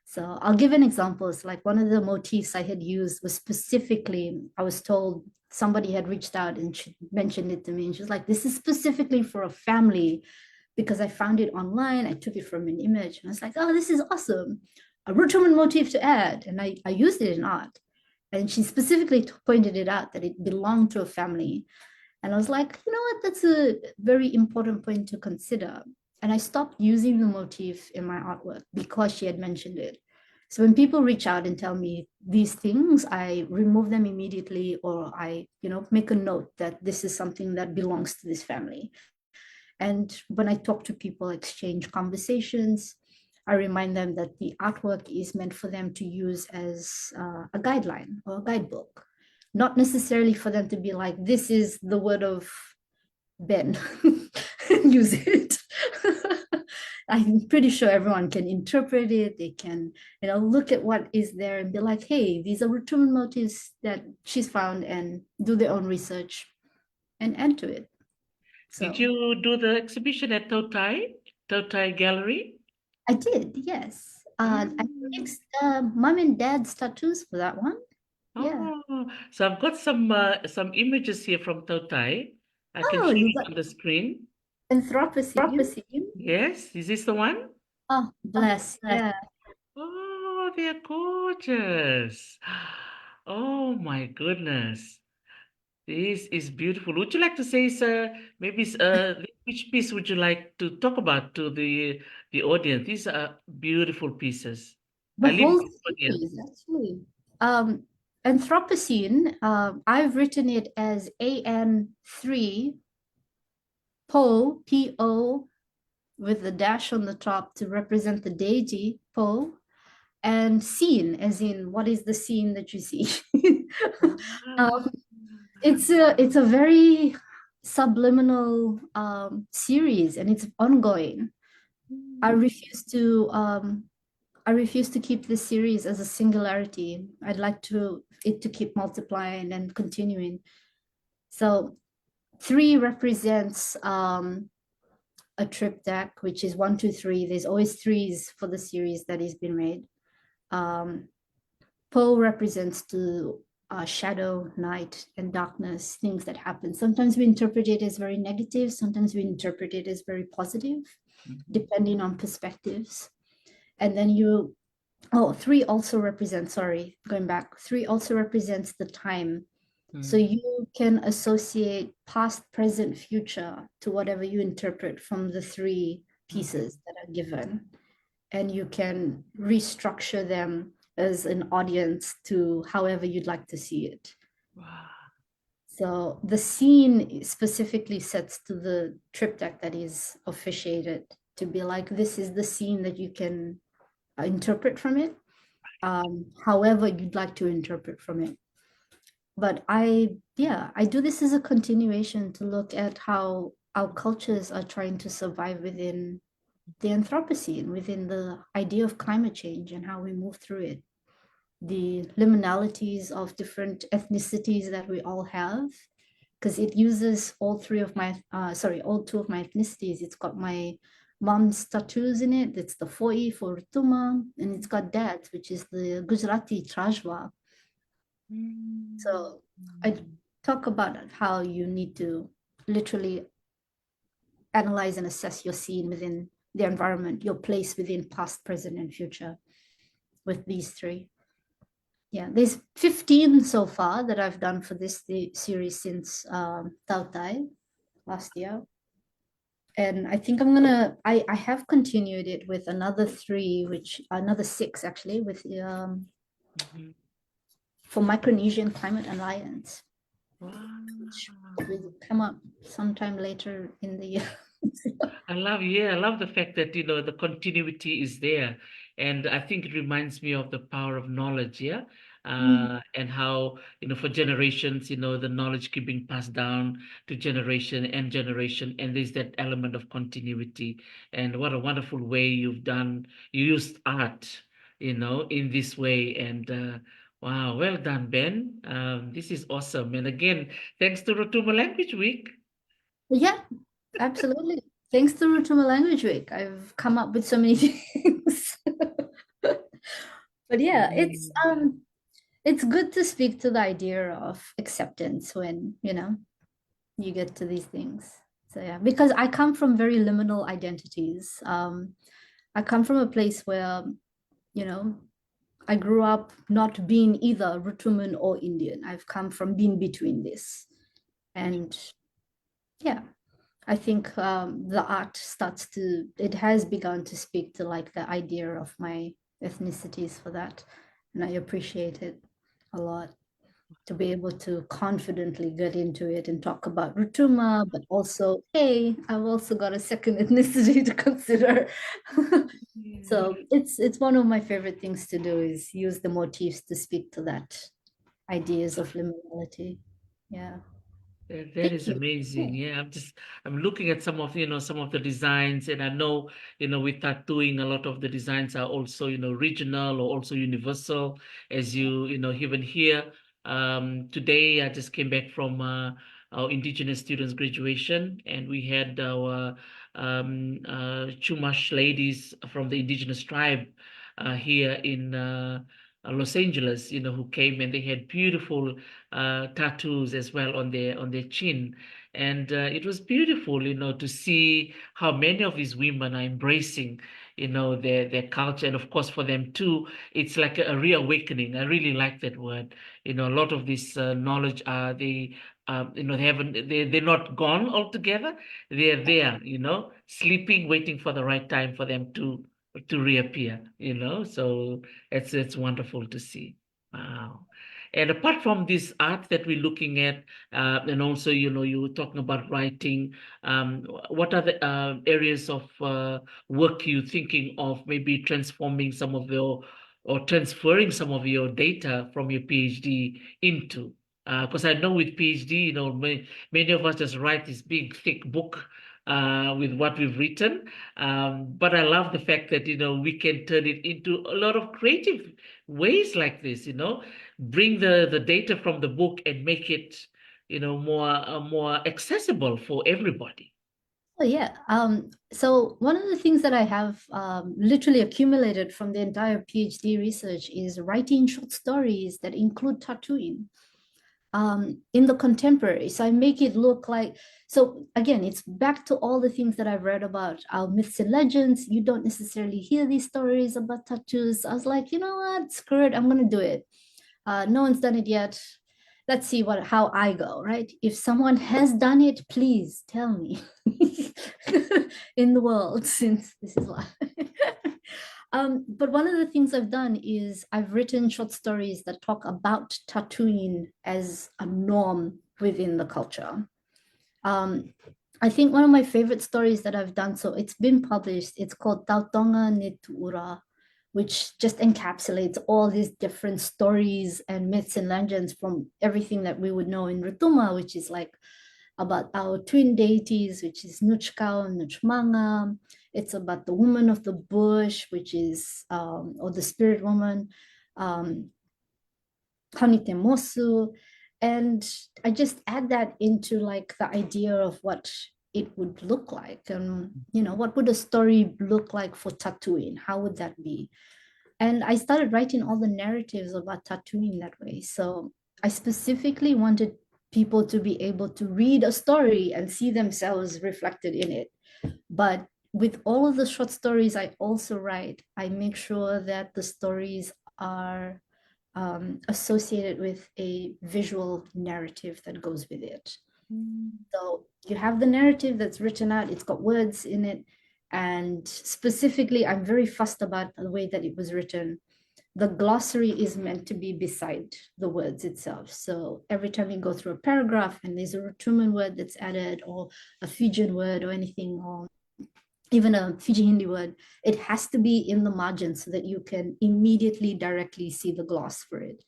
Speaker 3: So I'll give an example. It's like one of the motifs I had used was specifically, I was told somebody had reached out and she mentioned it to me. And she's like, this is specifically for a family because I found it online. I took it from an image. And I was like, oh, this is awesome. A Rotuman motif to add. And I used it in art. And she specifically pointed it out that it belonged to a family. And I was like, you know what, that's a very important point to consider. And I stopped using the motif in my artwork because she had mentioned it. So when people reach out and tell me these things, I remove them immediately, or I, make a note that this is something that belongs to this family. And when I talk to people, exchange conversations, I remind them that the artwork is meant for them to use as a guideline or a guidebook, not necessarily for them to be like, this is the word of Ben, use it. I'm pretty sure everyone can interpret it. They can, look at what is there and be like, hey, these are Rotuman motifs that she's found, and do their own research and add to it. So
Speaker 1: Did you do the exhibition at Totai Gallery?
Speaker 3: I did, yes. I mixed mom and dad's tattoos for that one. Yeah.
Speaker 1: Oh, so I've got some images here from Totai. I can
Speaker 3: Oh,
Speaker 1: show
Speaker 3: you
Speaker 1: you
Speaker 3: got
Speaker 1: on the screen.
Speaker 3: Anthropocene.
Speaker 1: Yes, is this the one?
Speaker 3: Oh, bless. Yeah.
Speaker 1: Oh, they're gorgeous. Oh my goodness. This is beautiful. Would you like to say, sir, maybe which piece would you like to talk about to the audience? These are beautiful pieces.
Speaker 3: The
Speaker 1: I leave
Speaker 3: whole
Speaker 1: it to the audience.
Speaker 3: series, actually. Anthropocene, I've written it as AN3 Po, P-O, with the dash on the top to represent the deity, Po, and scene, as in what is the scene that you see. um, it's a very subliminal series, and it's ongoing. I refuse to keep this series as a singularity. I'd like it to keep multiplying and continuing. So 3 represents a triptych, which is 1, 2, 3. There's always 3s for the series that has been made. Po represents to shadow, night, and darkness, things that happen. Sometimes we interpret it as very negative, sometimes we interpret it as very positive, depending on perspectives. And then 3 also represents, sorry, going back, 3 also represents the time. So you can associate past, present, future to whatever you interpret from the 3 pieces that are given, and you can restructure them as an audience to however you'd like to see it.
Speaker 1: Wow.
Speaker 3: So the scene specifically sets to the triptych that is officiated to be like, this is the scene that you can interpret from it, however you'd like to interpret from it. But I do this as a continuation to look at how our cultures are trying to survive within the Anthropocene, within the idea of climate change and how we move through it. The liminalities of different ethnicities that we all have, because it uses all two of my ethnicities. It's got my mom's tattoos in it. It's the Foi for Rotuma, and it's got dad's, which is the Gujarati Trajwa. So I talk about how you need to literally analyze and assess your scene within the environment, your place within past, present, and future with these three. Yeah, there's 15 so far that I've done for this series since Tautai last year. And I think I have continued it with another 6 actually, with for Micronesian Climate Alliance.
Speaker 1: Wow.
Speaker 3: Which will come up sometime later in the year.
Speaker 1: I love the fact that, the continuity is there. And I think it reminds me of the power of knowledge, yeah? And how, for generations, the knowledge keep being passed down to generation and generation, and there's that element of continuity. And what a wonderful way you used art, in this way. And wow, well done, Ben. This is awesome. And again, thanks to Rotuma Language Week.
Speaker 3: Yeah, absolutely. Thanks to Rotuma Language Week, I've come up with so many things. But yeah, it's good to speak to the idea of acceptance when, you get to these things. So yeah, because I come from very liminal identities. I come from a place where, I grew up not being either Rotuman or Indian. I've come from being between this. And yeah, I think the art it has begun to speak to like the idea of my ethnicities for that. And I appreciate it a lot to be able to confidently get into it and talk about Rotuma, but also, hey, I've also got a second ethnicity to consider. So it's one of my favorite things to do is use the motifs to speak to that ideas of liminality. Yeah.
Speaker 1: That is amazing. Yeah, I'm looking at some of the designs, and I know, with tattooing, a lot of the designs are also, regional or also universal, as even here. Today I just came back from our Indigenous students graduation, and we had our Chumash ladies from the Indigenous tribe here in Los Angeles, who came, and they had beautiful tattoos as well on their chin. And it was beautiful, to see how many of these women are embracing, their culture. And of course, for them too, it's like a reawakening. I really like that word. A lot of this knowledge, they're not gone altogether. They're there, sleeping, waiting for the right time for them to reappear, so it's wonderful to see. Wow. And apart from this art that we're looking at, and also, you were talking about writing, what are the areas of work you thinking of maybe transforming some of your or transferring some of your data from your PhD into? Because I know with PhD, many of us just write this big, thick book with what we've written. But I love the fact that, we can turn it into a lot of creative ways like this, bring the data from the book and make it, more accessible for everybody.
Speaker 3: Oh yeah. So one of the things that I have literally accumulated from the entire PhD research is writing short stories that include tattooing in the contemporary. So I make it look like, so again, it's back to all the things that I've read about our myths and legends. You don't necessarily hear these stories about tattoos. I was like, you know what, screw it, I'm gonna do it. No one's done it yet. let's see how I go, right? If someone has done it, please tell me in the world, since this is live. But one of the things I've done is I've written short stories that talk about tattooing as a norm within the culture. I think one of my favorite stories that I've done, so it's been published, it's called Tautonga Netura, which just encapsulates all these different stories and myths and legends from everything that we would know in Rotuma, which is like about our twin deities, which is Nuchkao and Nuchmanga. It's about the woman of the bush, which is, or the spirit woman, Kanitemosu. And I just add that into like the idea of what it would look like. And, what would a story look like for tattooing? How would that be? And I started writing all the narratives about tattooing that way. So I specifically wanted people to be able to read a story and see themselves reflected in it. But with all of the short stories I also write, I make sure that the stories are associated with a visual narrative that goes with it. So you have the narrative that's written out, it's got words in it. And specifically, I'm very fussed about the way that it was written. The glossary is meant to be beside the words itself. So every time you go through a paragraph and there's a Rotuman word that's added, or a Fijian word or anything, or even a Fiji Hindi word, it has to be in the margin so that you can immediately directly see the gloss for it.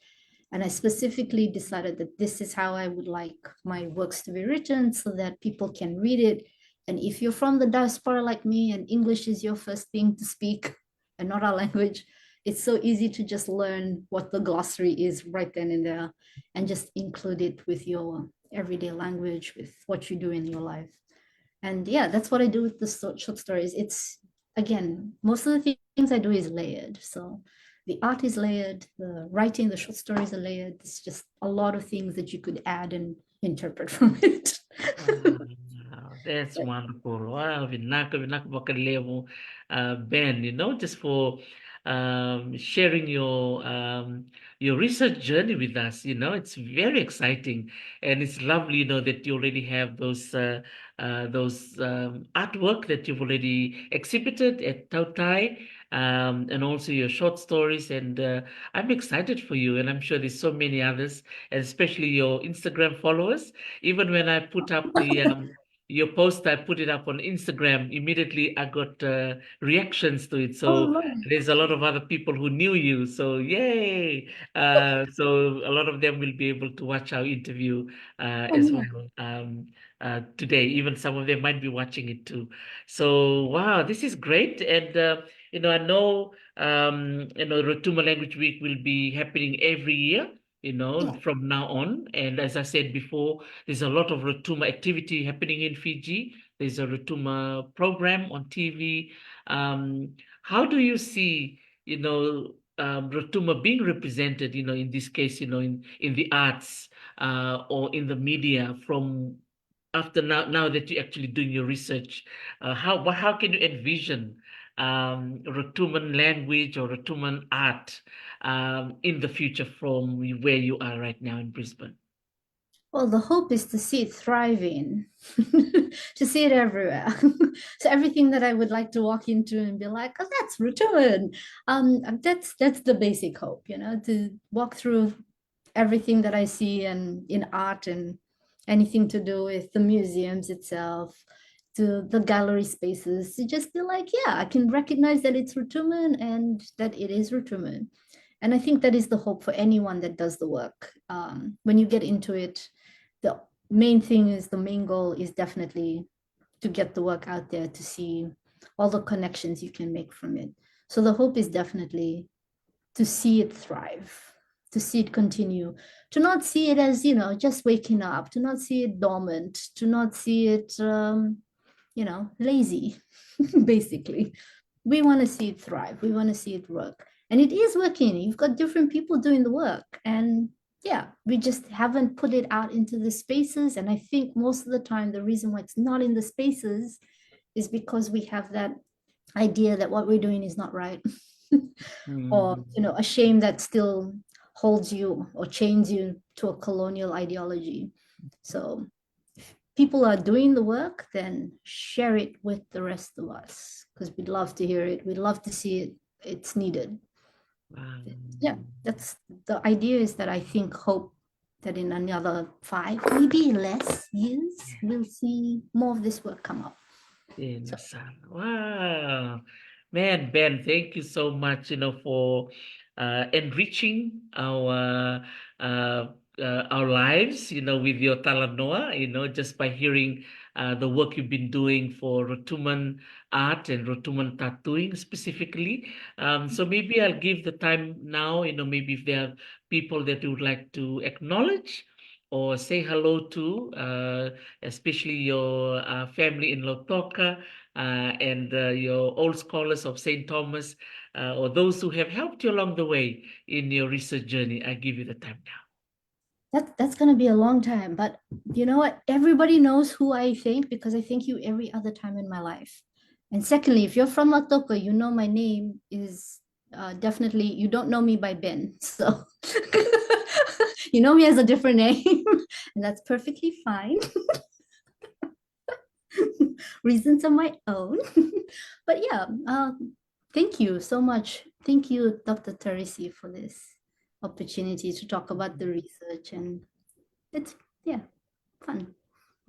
Speaker 3: And I specifically decided that this is how I would like my works to be written so that people can read it. And if you're from the diaspora like me and English is your first thing to speak and not our language, it's so easy to just learn what the glossary is right then and there and just include it with your everyday language, with what you do in your life. And yeah, that's what I do with the short stories. It's, again, most of the things I do is layered. So the art is layered, the writing, the short stories are layered. It's just a lot of things that you could add and interpret from it.
Speaker 1: Wow, that's wonderful. Wow, vinaka bakalemo, Ben, just for sharing your research journey with us. It's very exciting, and it's lovely, that you already have those artwork that you've already exhibited at Tautai, and also your short stories. And I'm excited for you, and I'm sure there's so many others, and especially your Instagram followers. Even when I put up your post, I put it up on Instagram. Immediately, I got reactions to it.
Speaker 3: Oh,
Speaker 1: So
Speaker 3: Lord.
Speaker 1: there's a lot of other people who knew you. So yay! So a lot of them will be able to watch our interview
Speaker 3: Oh,
Speaker 1: as
Speaker 3: no.
Speaker 1: well today. Even some of them might be watching it too. So wow, this is great. And I know Rotuma Language Week will be happening every year,
Speaker 3: Yeah.
Speaker 1: from now on. And as I said before, there's a lot of Rotuma activity happening in Fiji. There's a Rotuma program on TV. How do you see, Rotuma being represented, in this case, in the arts or in the media from after now that you're actually doing your research, how can you envision Rotuman language or Rotuman art in the future from where you are right now in Brisbane?
Speaker 3: Well, the hope is to see it thriving, to see it everywhere. So everything that I would like to walk into and be like, oh, that's Rotuman. That's the basic hope, to walk through everything that I see and in art and anything to do with the museums itself, to the gallery spaces, to just be like, yeah, I can recognize that it's Rotuman and that it is Rotuman. And I think that is the hope for anyone that does the work. When you get into it, the main goal is definitely to get the work out there, to see all the connections you can make from it. So the hope is definitely to see it thrive, to see it continue, to not see it as, just waking up, to not see it dormant, to not see it, lazy, basically. We want to see it thrive. We want to see it work. And it is working. You've got different people doing the work. And yeah, we just haven't put it out into the spaces. And I think most of the time, the reason why it's not in the spaces is because we have that idea that what we're doing is not right. Or,
Speaker 1: Mhm.
Speaker 3: a shame that still holds you or chains you to a colonial ideology. So if people are doing the work, then share it with the rest of us because we'd love to hear it. We'd love to see it. It's needed. Yeah, that's the idea is that I think hope that in another 5, maybe less years, we'll see more of this work come up. So
Speaker 1: Wow. Man, Ben, thank you so much, for enriching uh, our lives, with your Talanoa, just by hearing the work you've been doing for Rotuman art and Rotuman tattooing specifically. So maybe I'll give the time now, maybe if there are people that you would like to acknowledge or say hello to, especially your family in Lotoka and your old scholars of St. Thomas, or those who have helped you along the way in your research journey. I give you the time now.
Speaker 3: that's going to be a long time, but you know what? Everybody knows who I thank because I thank you every other time in my life. And secondly, if you're from Latoka, you know my name is definitely, you don't know me by Ben. So you know me as a different name, and that's perfectly fine. Reasons of my own. But yeah, thank you so much. Thank you, Dr. Teresi, for this opportunity to talk about the research. And it's, yeah, fun.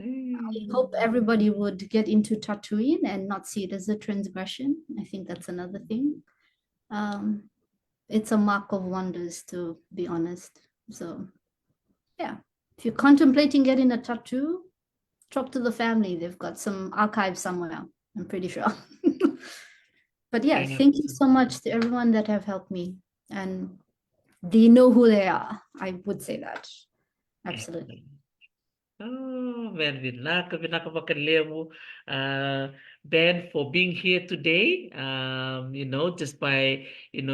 Speaker 3: I hope everybody would get into tattooing and not see it as a transgression. I think that's another thing. It's a mark of wonders, to be honest. So, yeah, if you're contemplating getting a tattoo, talk to the family. They've got some archives somewhere, I'm pretty sure. But yeah, thank you so much to everyone that have helped me. And they know who they are. I would say that. Absolutely.
Speaker 1: Oh, man, Vinaka Ben, for being here today. Just by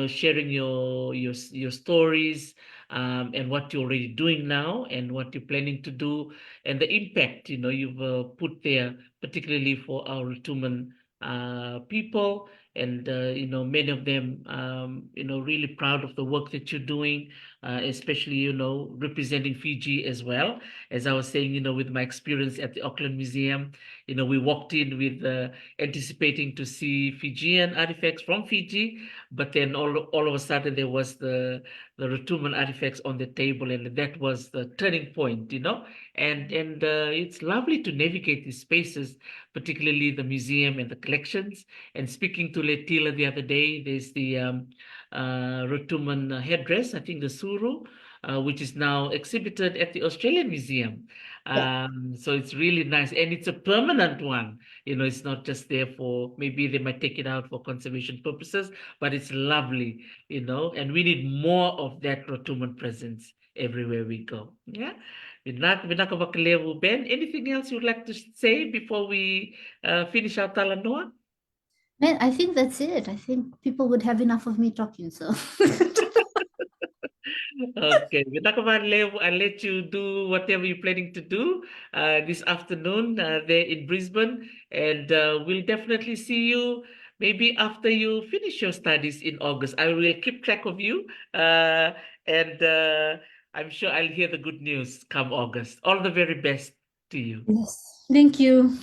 Speaker 1: sharing your stories, and what you're already doing now, and what you're planning to do, and the impact you've put there, particularly for our Rotuman people, and many of them really proud of the work that you're doing, especially representing Fiji as well. As I was saying, with my experience at the Auckland Museum, we walked in with anticipating to see Fijian artifacts from Fiji, but then all of a sudden there was the Rotuman artifacts on the table, and that was the turning point. And it's lovely to navigate these spaces, particularly the museum and the collections. And speaking to Letila the other day, there's the Rotuman headdress, I think the suru, which is now exhibited at the Australian Museum.
Speaker 3: Yeah.
Speaker 1: So it's really nice, and it's a permanent one. It's not just there for, maybe they might take it out for conservation purposes, but it's lovely, and we need more of that Rotuman presence everywhere we go. Yeah. Ben, anything else you'd like to say before we finish our Talanoa?
Speaker 3: Man, I think that's it. I think people would have enough of me talking. So
Speaker 1: Okay, Vinakaman, I'll let you do whatever you're planning to do this afternoon there in Brisbane, and we'll definitely see you maybe after you finish your studies in August. I will keep track of you, and I'm sure I'll hear the good news come August. All the very best to you.
Speaker 3: yes. Thank you.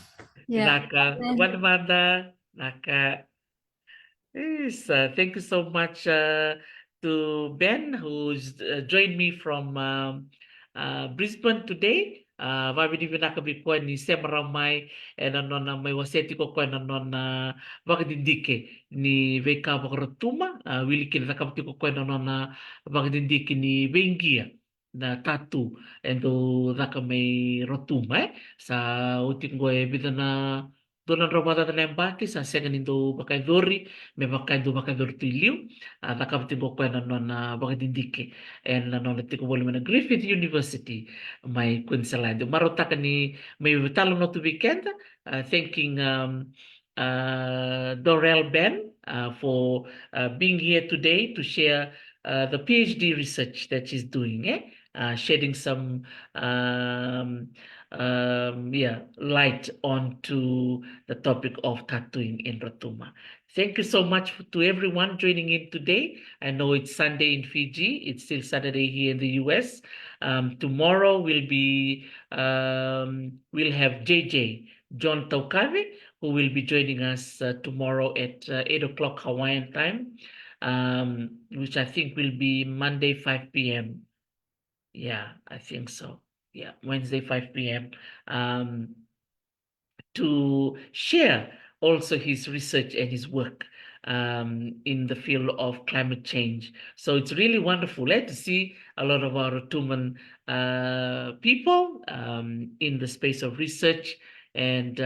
Speaker 3: Yeah.
Speaker 1: Vinaka, Vanamanda, Naka. Yes, thank you so much to Ben, who's joined me from Brisbane today. Vabidi vinakabi ko ni Semaramai and anon na may waseti ko anon na bagdindike ni Veka Rotuma, wili kin nakabti ko anon na bagdindike ni Vengia na tatu and do naka may Rotuma sa utin ko bidan na doon ang robata na embaki sa second into Bakaidori, may Bakaidori tiliw, nakapati ko pa na Bakadindiki, and natiko wala man na Griffith University, may Quinsalado. Marota ka ni, may talo no to weekend, thanking Dorell Ben for being here today to share the PhD research that she's doing, shedding some light onto the topic of tattooing in Rotuma. Thank you so much to everyone joining in today. I know it's Sunday in Fiji. It's still Saturday here in the US. Tomorrow we'll have JJ, John Taukave, who will be joining us tomorrow at 8 o'clock Hawaiian time, which I think will be Monday, 5 p.m. Yeah, I think so. Yeah, Wednesday, 5 p.m. To share also his research and his work in the field of climate change. So it's really wonderful to see a lot of our Rotuman people in the space of research, and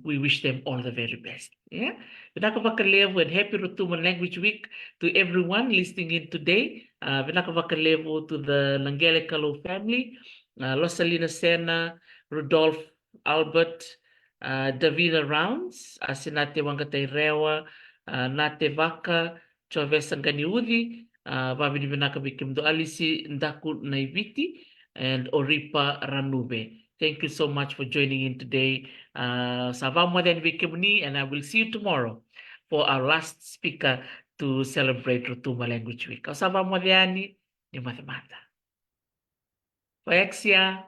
Speaker 1: we wish them all the very best. Yeah. Vinakavakalevo and happy Rotuman Language Week to everyone listening in today. Vinakavakalevo to the Langele Kalau family, Losalina Sena, Rudolph, Albert, Davina Rounds, Asinate Wangatay Rewa, Nate Vaka, Chovesa Ganiudi, Vavini Vinaka Vikimdo Alisi Ndaku Naiviti, and Oripa Ranube. Thank you so much for joining in today. Savamadan Vikimni, and I will see you tomorrow for our last speaker to celebrate Rotuma Language Week. Savamadiani, ni Mathemata. Poexia.